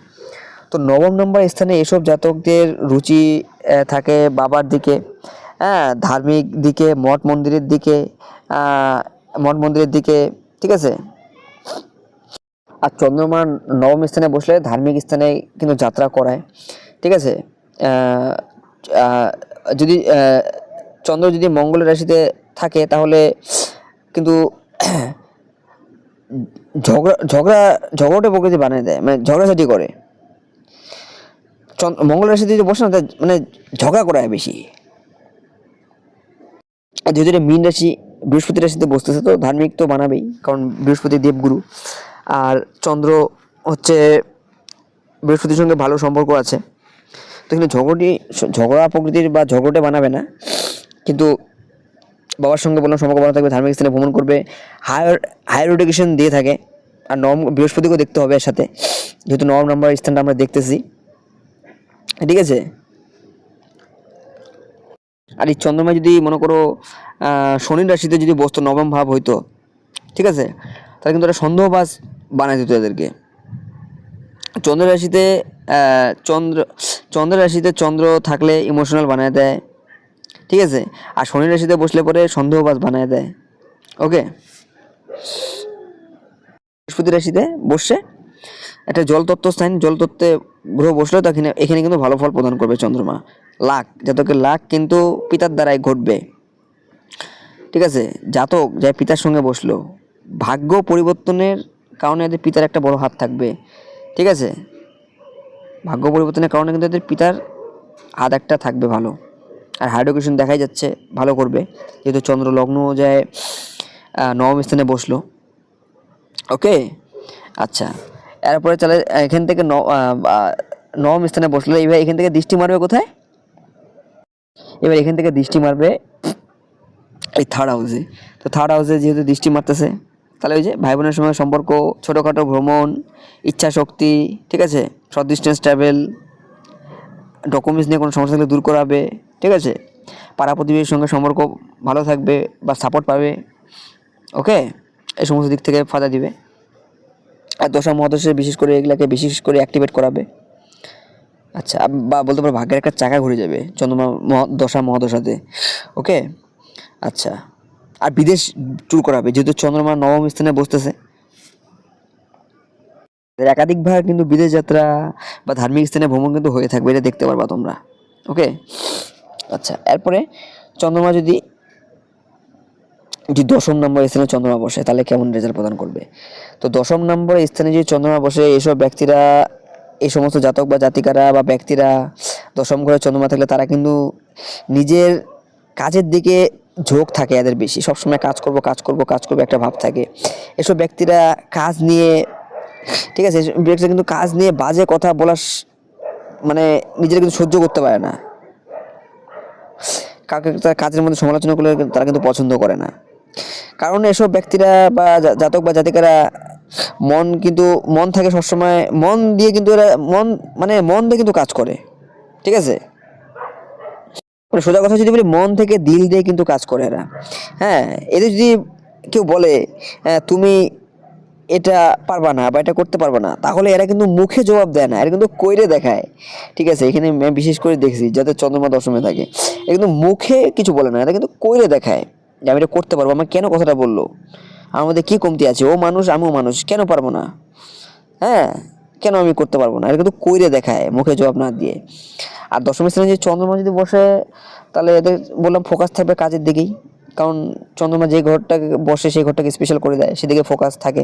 S1: তো নবম নম্বর স্থানে এসব জাতকদের রুচি থাকে বাবার দিকে, হ্যাঁ, ধার্মিক দিকে, মঠ মন্দিরের দিকে। ঠিক আছে, আর চন্দ্রমা নবম স্থানে বসলে ধার্মিক স্থানে কিন্তু যাত্রা করায়। ঠিক আছে, যদি চন্দ্র যদি মঙ্গলের রাশিতে থাকে, তাহলে কিন্তু ঝগড়াটে প্রকৃতি বানিয়ে দেয়, মানে ঝগড়াঝাটি করে। মঙ্গল রাশিতে যদি বসে না, মানে ঝগড়া করায় বেশি। আর যেহেতু এটা মীন রাশি, বৃহস্পতি রাশিতে বসতেছে, তো ধার্মিক তো বানাবেই, কারণ বৃহস্পতি দেবগুরু। আর চন্দ্র হচ্ছে বৃহস্পতির সঙ্গে ভালো সম্পর্ক আছে, তো এখানে ঝগড়া প্রকৃতির বা ঝগড়াটে বানাবে না। কিন্তু বাবার সঙ্গে বললাম সম্পর্ক ভালো থাকবে, ধার্মিক স্থানে ভ্রমণ করবে, হায়ার এডুকেশন দিয়ে থাকে। আর বৃহস্পতিকেও দেখতে হবে এর সাথে, যেহেতু নবম নম্বর স্থানটা আমরা দেখতেছি, ঠিক আছে। আর এই চন্দ্রমা যদি মনে করো শনির রাশিতে যদি বসতো, নবম ভাব হইতো, ঠিক আছে, তাহলে কিন্তু এটা সন্দেহবাজ বানাই দিত এদেরকে। চন্দ্র রাশিতে চন্দ্র রাশিতে চন্দ্র থাকলে ইমোশনাল বানায় দেয়, ঠিক আছে। আর শনি রাশিতে বসলে পরে সন্দেহবাজ বানায় দেয়। ওকে, বৃহস্পতি রাশিতে বসে একটা জলতত্ত্ব স্থান, জলতত্ত্বে গ্রহ বসলেও তো এখানে কিন্তু ভালো ফল প্রদান করবে চন্দ্রমা। জাতকের লাভ কিন্তু পিতার দ্বারাই ঘটবে, ঠিক আছে। জাতক যাই পিতার সঙ্গে বসলো, ভাগ্য পরিবর্তনের কারণে এদের পিতার একটা বড় হাত থাকবে, ঠিক আছে। ভাগ্য পরিবর্তনের কারণে কিন্তু এদের পিতার হাত একটা থাকবে ভালো। আর হায়ার এডুকেশন দেখাই যাচ্ছে ভালো করবে, যেহেতু চন্দ্র লগ্ন যায় নবম স্থানে বসলো। ওকে, আচ্ছা, এরপরে চলে এখান থেকে নবম স্থানে বসলো। এবার এখান থেকে দৃষ্টি মারবে কোথায়? এবার এখান থেকে দৃষ্টি মারবে এই থার্ড হাউসে। তো থার্ড হাউসে যেহেতু দৃষ্টি মারতেছে, তাহলে ওই যে ভাই বোনের সঙ্গে সম্পর্ক, ছোটোখাটো ভ্রমণ, ইচ্ছা শক্তি, ঠিক আছে, শর্ট ডিস্টেন্স ট্রাভেল, ডকুমেন্টস নিয়ে কোনো সমস্যা থাকলে দূর করাবে, ঠিক আছে। পাড়া প্রতিবেশীর সঙ্গে সম্পর্ক ভালো থাকবে বা সাপোর্ট পাবে। ওকে, এই সমস্ত দিক থেকে ফায়দা দিবে। আর দশা মহাদশে বিশেষ করে এগুলাকে বিশেষ করে অ্যাক্টিভেট করাবে। আচ্ছা, বা বলতে পারো ভাগ্যের একটা চাকা ঘুরে যাবে চন্দ্রমা দশা মহাদশাতে। ওকে, আচ্ছা, আর বিদেশ ট্যুর করাবে, যেহেতু চন্দ্রমা নবম স্থানে বসতেছে। একাধিকবার কিন্তু বিদেশ যাত্রা বা ধার্মিক স্থানে ভ্রমণ কিন্তু হয়ে থাকবে, এটা দেখতে পারবা তোমরা। ওকে, আচ্ছা, এরপরে চন্দ্রমা যদি দশম নম্বর স্থানে চন্দ্রমা বসে, তাহলে কেমন রেজাল্ট প্রদান করবে? তো দশম নম্বর স্থানে যদি চন্দ্রমা বসে, এইসব ব্যক্তিরা, এই সমস্ত জাতক বা জাতিকারা বা ব্যক্তিরা দশম ঘরে চন্দ্রমা থাকলে তারা কিন্তু নিজের কাজের দিকে ঝোঁক থাকে এদের বেশি, সবসময় কাজ করব কাজ করব কাজ করবো একটা ভাব থাকে। এসব ব্যক্তিরা কাজ নিয়ে, ঠিক আছে, ব্যক্তিরা কিন্তু কাজ নিয়ে বাজে কথা বলার মানে নিজেরা কিন্তু সহ্য করতে পারে না। কাউকে তার কাজের মধ্যে সমালোচনা করলে তারা কিন্তু পছন্দ করে না। কারণ এসব ব্যক্তিরা বা জাতক বা জাতিকারা মন থাকে সবসময়, মন দিয়ে কিন্তু এরা মন দিয়ে কিন্তু কাজ করে, ঠিক আছে। সোজা কথা যদি বলি, মন থেকে দিল দিয়ে কিন্তু কাজ করে এরা। হ্যাঁ, এদের যদি কেউ বলে তুমি এটা পারবা না বা এটা করতে পারবা না, তাহলে এরা কিন্তু মুখে জবাব দেয় না, এরা কিন্তু কইরে দেখায়, ঠিক আছে। এখানে বিশেষ করে দেখছি যাদের চন্দ্রমা দশমে থাকে, এরা কিন্তু মুখে কিছু বলে না, এরা কিন্তু কইরে দেখায় যে আমি এটা করতে পারবো। আমার কেন কথাটা বললো, আমার মধ্যে কী কমতি আছে, ও মানুষ আমিও মানুষ, কেন পারবো না, হ্যাঁ, কেন আমি করতে পারবো না, এটা কিন্তু কইরে দেখায় মুখে জবাব না দিয়ে। আর দশম স্থানে যে চন্দ্রমা যদি বসে, তাহলে এদের বললাম ফোকাস থাকবে কাজের দিকেই, কারণ চন্দ্রমা যে ঘরটাকে বসে সেই ঘরটাকে স্পেশাল করে দেয়, সেদিকে ফোকাস থাকে,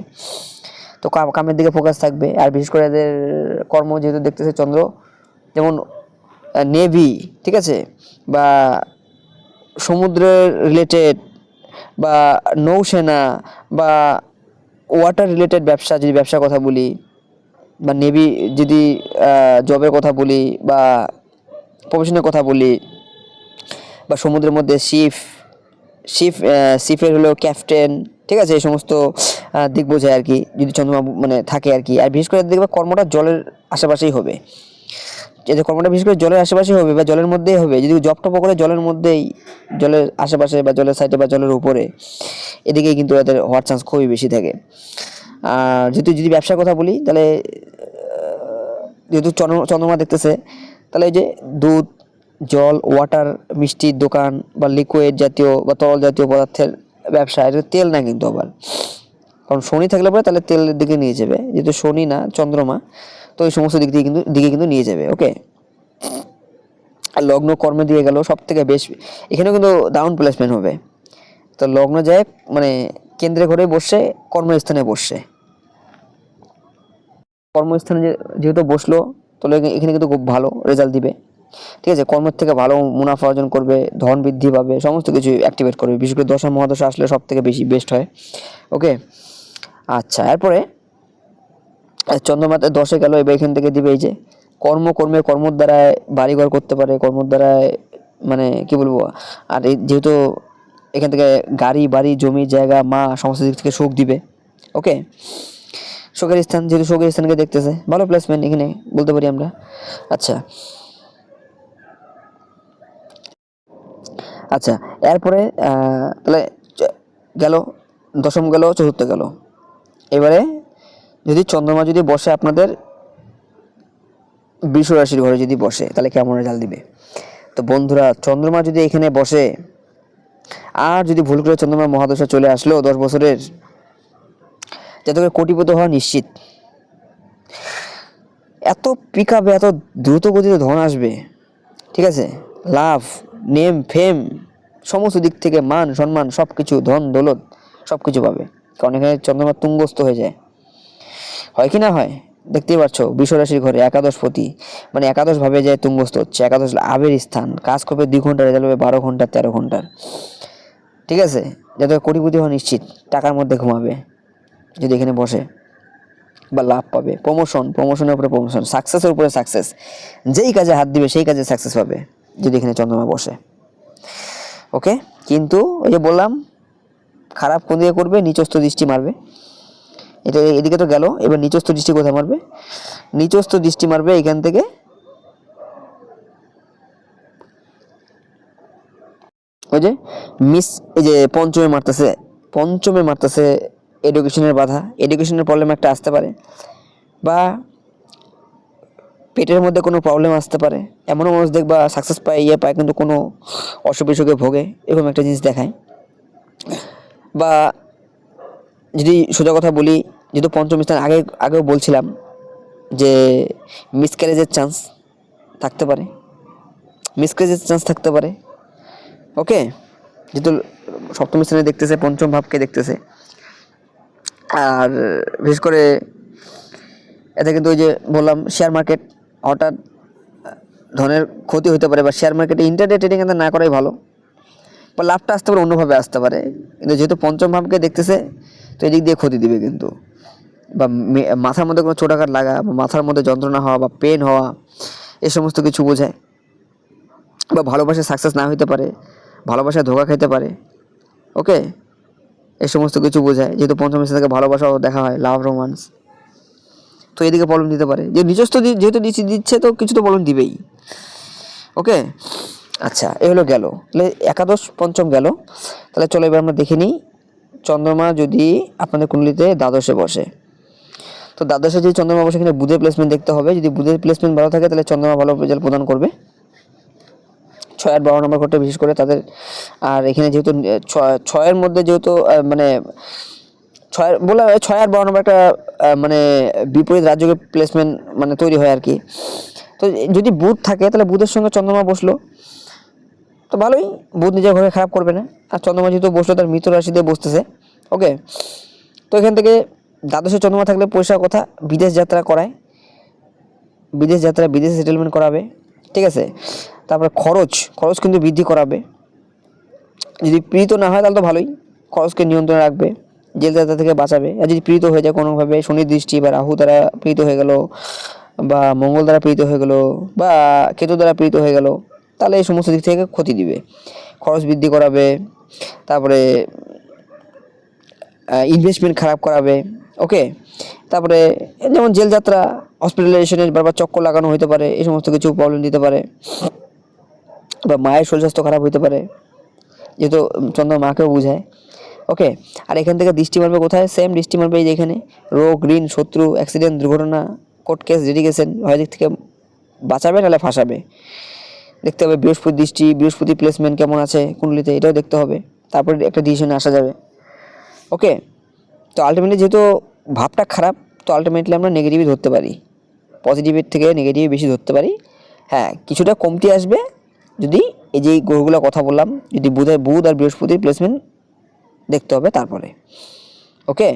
S1: তো কামের দিকে ফোকাস থাকবে। আর বিশেষ করে এদের কর্ম যেহেতু দেখতেছে চন্দ্র, যেমন নেভি, ঠিক আছে, বা সমুদ্রের রিলেটেড বা নৌসেনা বা ওয়াটার রিলেটেড ব্যবসা, যদি ব্যবসার কথা বলি, বা নেভি যদি জবের কথা বলি বা প্রফেশনের কথা বলি, বা সমুদ্রের মধ্যে শিপের হলো ক্যাপ্টেন, ঠিক আছে, এই সমস্ত দিক বোঝায় আর কি, যদি চন্দ্রমা মানে থাকে আর কি। আর বিশেষ করে দেখবে কর্মটা জলের আশেপাশেই হবে, যে কর্মটা বিশেষ করে জলের আশেপাশেই হবে বা জলের মধ্যেই হবে। যদি জবটা করে জলের মধ্যেই, জলের আশেপাশে বা জলের সাইডে বা জলের উপরে, এদিকেই কিন্তু এদের হওয়ার চান্স খুবই বেশি থাকে। আর যদি ব্যবসার কথা বলি, তাহলে যেহেতু চন্দ্রমা দেখতেছে, তাহলে এই যে দুধ, জল, ওয়াটার, মিষ্টির দোকান বা লিকুইড জাতীয় বা তরল জাতীয় পদার্থের ব্যবসা, এটা তেল না কিন্তু আবার, কারণ শনি থাকলে পরে তাহলে তেলের দিকে নিয়ে যাবে, যেহেতু শনি না চন্দ্রমা, তো এই সমস্ত দিকে কিন্তু নিয়ে যাবে। ওকে, আর লগ্ন কর্মে দিয়ে গেল সব থেকে বেশ, এখানেও কিন্তু ডাউন প্লেসমেন্ট হবে। তো লগ্ন যায় মানে কেন্দ্রে ঘরে বসে কর্মস্থানে বসছে, কর্মস্থানে যেহেতু বসলো, তাহলে এখানে কিন্তু খুব ভালো রেজাল্ট দিবে। ঠিক আছে, কর্মের থেকে ভালো মুনাফা অর্জন করবে, ধন বৃদ্ধি পাবে, সমস্ত কিছু অ্যাক্টিভেট করবে। বিশেষ করে দশা মহাদশা আসলে সব থেকে বেশি বেস্ট হয়। ওকে, আচ্ছা, এরপরে চন্দ্রমাতে দশে গেল, এবার এখান থেকে দিবে এই যে কর্মর দ্বারায় বাড়িঘর করতে পারে, কর্মর দ্বারায় মানে কি বলবো, আর যেহেতু এখান থেকে গাড়ি বাড়ি জমি জায়গা মা সমস্ত দিক থেকে সুখ দিবে। ওকে, শোকের স্থান, যেহেতু শোকের স্থানকে দেখতেছে, ভালো প্লেসমেন্ট এখানে বলতে পারি আমরা। আচ্ছা আচ্ছা, এরপরে তাহলে গেল, দশম গেল, চতুর্থ গেল। এবারে যদি চন্দ্রমা যদি বসে আপনাদের বৃষ রাশির ঘরে যদি বসে, তাহলে কেমন রেজাল্ট দিবে? তো বন্ধুরা, চন্দ্রমা যদি এখানে বসে, আর যদি ভুল করে চন্দ্রমা মহাদশা চলে আসলো 10 বছরের, যাতে করে কোটিপতি হওয়া নিশ্চিত। এত পিকাবে, এত দ্রুত গতিতে ধন আসবে, ঠিক আছে, লাভ, নেম, ফেম, সমস্ত দিক থেকে মান সম্মান সব কিছু, ধন দৌলত সব কিছু পাবে। কারণ এখানে চন্দ্রমা তুঙ্গস্থ হয়ে যায়, হয় কি না হয়? দেখতেই পাচ্ছ, বৃষ রাশির ঘরে একাদশপতি, মানে একাদশ ভাবে যায় তুঙ্গস্থ হচ্ছে। একাদশ আবের স্থান, কাজ করবে 2 ঘন্টা, রেজাল্ট হবে 12 ঘন্টা 13 ঘন্টার। ঠিক আছে, যাতে কোটিপতি হওয়া নিশ্চিত, টাকার মধ্যে ঘুমাবে যদি এখানে বসে, বা লাভ পাবে, প্রমোশনের উপরে প্রমোশন, সাকসেসের উপরে সাকসেস, যেই কাজে হাত দিবে সেই কাজে সাকসেস পাবে যদি এখানে চন্দ্রমা বসে। ওকে, কিন্তু ওই যে বললাম, খারাপ কোন দিকে করবে? নিচস্থ দৃষ্টি মারবে। এটা এদিকে তো গেল, এবার নিচস্থ দৃষ্টি কোথায় মারবে? নিচস্থ দৃষ্টি মারবে এখান থেকে ওই যে এই যে পঞ্চমে মারতেছে এডুকেশনের বাধা, এডুকেশনের প্রবলেম একটা আসতে পারে, বা পেটের মধ্যে কোনো প্রবলেম আসতে পারে। এমনও মানুষ দেখবা সাকসেস পায়, পায়, কিন্তু কোনো অসুখ বিসুখে ভোগে, এরকম একটা জিনিস দেখায়। বা যদি সোজা কথা বলি, যেহেতু পঞ্চম স্থান আগেও বলছিলাম যে মিসক্যারেজের চান্স থাকতে পারে, ওকে, যেহেতু সপ্তম স্থানে দেখতেছে, পঞ্চম ভাবকে দেখতেছে। আর বিশেষ করে এতে কিন্তু ওই যে বললাম, শেয়ার মার্কেট হঠাৎ ধনের ক্ষতি হতে পারে, বা শেয়ার মার্কেটে ইন্টারডে ট্রেডিং না করাই ভালো, বা লাভটা আসতে পারে অন্যভাবে আসতে পারে। কিন্তু যেহেতু পঞ্চম ভাবকে দেখতেছে, তো এদিক দিয়ে ক্ষতি দিবে কিন্তু। বা মাথার মধ্যে কোনো চোটাঘাট লাগা, বা মাথার মধ্যে যন্ত্রণা হওয়া, বা পেন হওয়া, এই সমস্ত কিছু বোঝায়। বা ভালোবাসায় সাকসেস না হইতে পারে, ভালোবাসায় ধোঁকা খেতে পারে। ওকে, এই সমস্ত কিছু বোঝায়, যেহেতু পঞ্চম স্থান থেকে ভালোবাসাও দেখা হয়, লাভ রোমান্স, তো এদিকে প্রবলেম দিতে পারে। যে নিজস্ব যেহেতু দিচ্ছে, তো কিছু তো প্রবলেম দিবেই। ওকে, আচ্ছা, এ হলো গেল, তাহলে একাদশ পঞ্চম গেল। তাহলে চলো এবার আমরা দেখে নিই, চন্দ্রমা যদি আপনাদের কুণ্ডলিতে দ্বাদশে বসে, তো দ্বাদশে যদি চন্দ্রমা বসে, এখানে বুধের প্লেসমেন্ট দেখতে হবে। যদি বুধের প্লেসমেন্ট ভালো থাকে, তাহলে চন্দ্রমা ভালো রেজাল্ট প্রদান করবে 6 আর 12 নম্বর ঘরটা বিশেষ করে তাদের। আর এখানে যেহেতু 6-এর মধ্যে যেহেতু মানে 6 আর 12 নম্বর একটা মানে বিপরীত রাজযোগের প্লেসমেন্ট মানে তৈরি হয় আর কি। তো যদি বুধ থাকে, তাহলে বুধের সঙ্গে চন্দ্রমা বসলো তো ভালোই, বুধ নিজের ঘরে খারাপ করবে না। আর চন্দ্রমা যেহেতু বসলো, তার মৃত রাশিতে বসতেছে। ওকে, তো এখান থেকে দ্বাদশে চন্দ্রমা থাকলে পয়সা কথা, বিদেশ যাত্রা করায়, বিদেশে সেটেলমেন্ট করাবে। ঠিক আছে, তারপরে খরচ কিন্তু বৃদ্ধি করাবে। যদি প্রীত না হয়, তাহলে তো ভালোই, খরচকে নিয়ন্ত্রণে রাখবে, জেল যাত্রা থেকে বাঁচাবে। আর যদি প্রীত হয়ে যায় কোনোভাবে, শনি দৃষ্টি বা রাহু দ্বারা প্রীত হয়ে গেল, বা মঙ্গল দ্বারা প্রীত হয়ে গেল, বা কেতু দ্বারা প্রীত হয়ে গেল, তাহলে এই সমস্ত দিক থেকে ক্ষতি দিবে, খরচ বৃদ্ধি করাবে। তারপরে ইনভেস্টমেন্ট খারাপ করাবে। ওকে, তারপরে যেমন জেল যাত্রা, হসপিটালাইজেশনের বারবার চক্কর লাগানো হতে পারে, এই সমস্ত কিছু প্রবলেম দিতে পারে। বা মায়ের শরীর স্বাস্থ্য খারাপ হতে পারে, যেহেতু চন্দ্র মাকেও বোঝায়। ওকে, আর এখান থেকে দৃষ্টি মারবে কোথায়? সেম দৃষ্টি মারবে এই যে এখানে, রোগ, ঋণ, শত্রু, অ্যাক্সিডেন্ট, দুর্ঘটনা, কোর্ট কেস, লিটিগেশন, হয় দিক থেকে বাঁচাবে, নাহলে ফাঁসাবে। দেখতে হবে বৃহস্পতি প্লেসমেন্ট কেমন আছে কুণ্ডলিতে, এটাও দেখতে হবে, তারপরে একটা ডিসিশনে আসা যাবে। ওকে, তো আলটিমেটলি যেহেতু ভাবটা খারাপ, তো আলটিমেটলি আমরা নেগেটিভই ধরতে পারি, পজিটিভের থেকে নেগেটিভ বেশি ধরতে পারি। হ্যাঁ, কিছুটা কমতি আসবে যদি এই যে গ্রহগুলো কথা বললাম, যদি বুধ আর বৃহস্পতির প্লেসমেন্ট দেখতে হবে তারপরে। ওকে,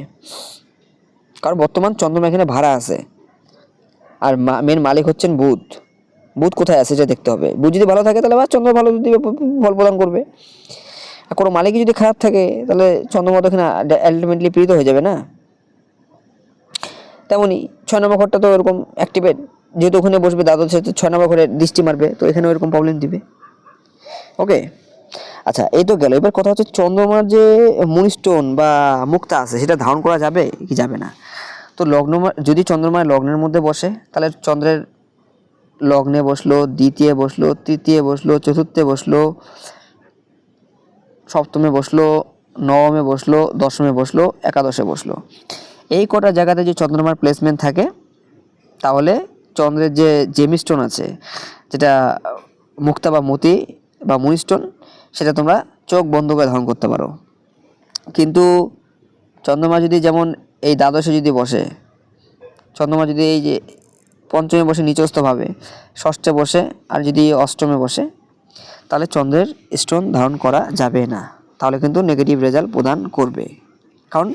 S1: কারণ বর্তমান চন্দ্রমা এখানে ভাড়া আছে, আর মেন মালিক হচ্ছেন বুধ। বুধ কোথায় আছে এটা দেখতে হবে। বুধ যদি ভালো থাকে তাহলে বা চন্দ্র ভালো দিবে, ফল প্রদান করবে। আর কোনো মালিক যদি খারাপ থাকে তাহলে চন্দ্রমা তো এখানে আলটিমেটলি পীড়িত হয়ে যাবে না। তেমনই 6 নম্বর ঘরটা তো এরকম অ্যাক্টিভেট, যেহেতু ওখানে বসবে দ্বাদশ, 6 নম্বর ঘরে দৃষ্টি মারবে, তো এখানেও এরকম প্রবলেম দিবে। ওকে, আচ্ছা এই তো গেল। এবার কথা হচ্ছে চন্দ্রমার যে মুনস্টোন বা মুক্তা আছে সেটা ধারণ করা যাবে কি যাবে না। তো যদি চন্দ্রমা লগ্নের মধ্যে বসে তাহলে চন্দ্রের লগ্নে বসলো, দ্বিতীয় বসলো, তৃতীয় বসলো, চতুর্থে বসলো, সপ্তমে বসলো, নবমে বসলো, দশমে বসলো, একাদশে বসলো, এই কটা জায়গাতে যে চন্দ্রমার প্লেসমেন্ট থাকে তাহলে চন্দ্রের যে জেমিস্টোন আছে, যেটা মুক্তা বা মতি বা মুনিস্টোন, সেটা তোমরা চোখ বন্ধ করে ধারণ করতে পারো। কিন্তু চন্দ্রমা যদি যেমন এই দ্বাদশে যদি বসে, চন্দ্রমা যদি এই যে পঞ্চমে বসে নিচস্থভাবে, ষষ্ঠে বসে, আর যদি অষ্টমে বসে, তাহলে চন্দ্রের স্টোন ধারণ করা যাবে না। তাহলে কিন্তু নেগেটিভ রেজাল্ট প্রদান করবে। কারণ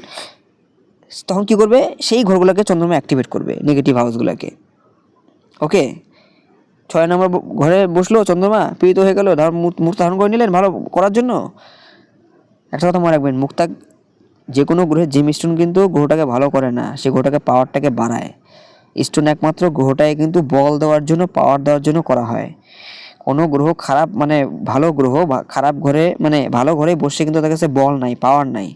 S1: তখন কী করবে, সেই ঘরগুলোকে চন্দ্রমা অ্যাক্টিভেট করবে, নেগেটিভ হাউসগুলোকে। ওকে, 6 নম্বর ঘরে বসলো চন্দ্রমা, পীড়িত হয়ে গেল, মুক্তা ধারণ করে নিলেন ভালো করার জন্য। একটা কথা মনে রাখবেন, মুক্তা যে কোনো গ্রহের জিম স্টোন কিন্তু গ্রহটাকে ভালো করে না, সে গ্রহটাকে পাওয়ারটাকে বাড়ায়। স্টোন একমাত্র গ্রহটাকে কিন্তু বল দেওয়ার জন্য, পাওয়ার দেওয়ার জন্য করা হয়। কোনো গ্রহ খারাপ মানে ভালো গ্রহ খারাপ ঘরে মানে ভালো ঘরে বসে কিন্তু তার কাছে বল নাই, পাওয়ার নাই,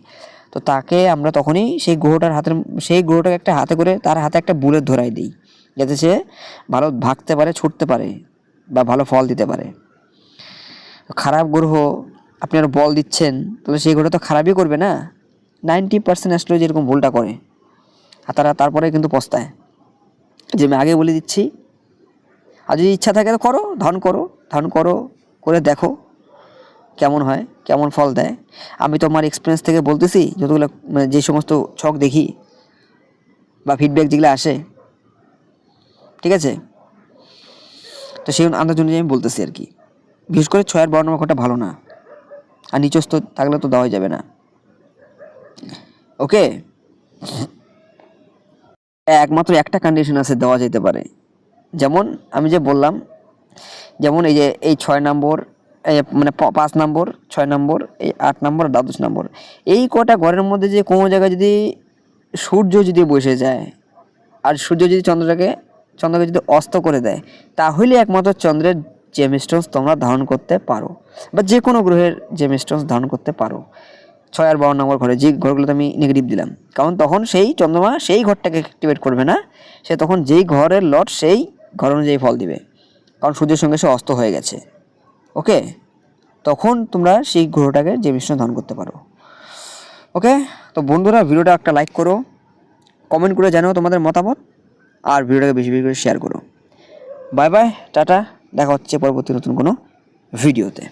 S1: তো তাকে আমরা তখনই সেই গ্রহটাকে একটা হাতে করে তার হাতে একটা বুলেট ধরাই দিই, যাতে সে ভালো ভাগতে পারে, ছুটতে পারে বা ভালো ফল দিতে পারে। খারাপ গ্রহ আপনি আর বল দিচ্ছেন, তাহলে সেই গ্রহটা তো খারাপই করবে না। 90% অ্যাস্ট্রোলজি এরকম ভুলটা করে, আর তারা তারপরে কিন্তু পস্তায়। যে আমি আগে বলে দিচ্ছি, আর যদি ইচ্ছা থাকে তো করো, ধারণ করো, করে দেখো কেমন হয়, কেমন ফল দেয়। আমি তো আমার এক্সপিরিয়েন্স থেকে বলতেছি, যতগুলো মানে যে সমস্ত ছক দেখি বা ফিডব্যাক যেগুলো আসে, ঠিক আছে, তো সেই আন্দাজ অনুযায়ী আমি বলতেছি আর কি। বিশেষ করে 6 আর 12 নম্বর ঘরটা ভালো না, আর নিচস্থ থাকলে তো দেওয়া যাবে না। ওকে, একমাত্র একটা কন্ডিশন আছে দেওয়া যেতে পারে, যেমন আমি যে বললাম, যেমন এই যে এই 6 নম্বর, মানে 5 নম্বর, 6 নম্বর, এই 8 নম্বর, 12 নম্বর, এই কটা ঘরের মধ্যে যে কোনো জায়গায় যদি সূর্য যদি বসে যায়, আর সূর্য যদি চন্দ্রকে যদি অস্ত করে দেয়, তাহলে একমাত্র চন্দ্রের জেমস্টোনস তোমরা ধারণ করতে পারো, বা যে কোনো গ্রহের জেমস্টোনস ধারণ করতে পারো। 6 আর 12 নম্বর ঘরে, যে ঘরগুলোতে আমি নেগেটিভ দিলাম, কারণ তখন সেই চন্দ্রমা সেই ঘরটাকে অ্যাক্টিভেট করবে না, সে তখন যেই ঘরের লট সেই ঘর অনুযায়ী ফল দিবে, কারণ সূর্যের সঙ্গে সে অস্ত হয়ে গেছে। ওকে, তখন তোমরা সেই গ্রহটাকে জেমস্টোন ধারণ করতে পারো। ওকে, তো বন্ধুরা ভিডিওটা একটা লাইক করো, কমেন্ট করে জানাও তোমাদের মতামত, আর ভিডিওটাকে বেশি বেশি করে শেয়ার করো। বাই বাই, টাটা, দেখা হচ্ছে পরবর্তী নতুন কোনো ভিডিওতে।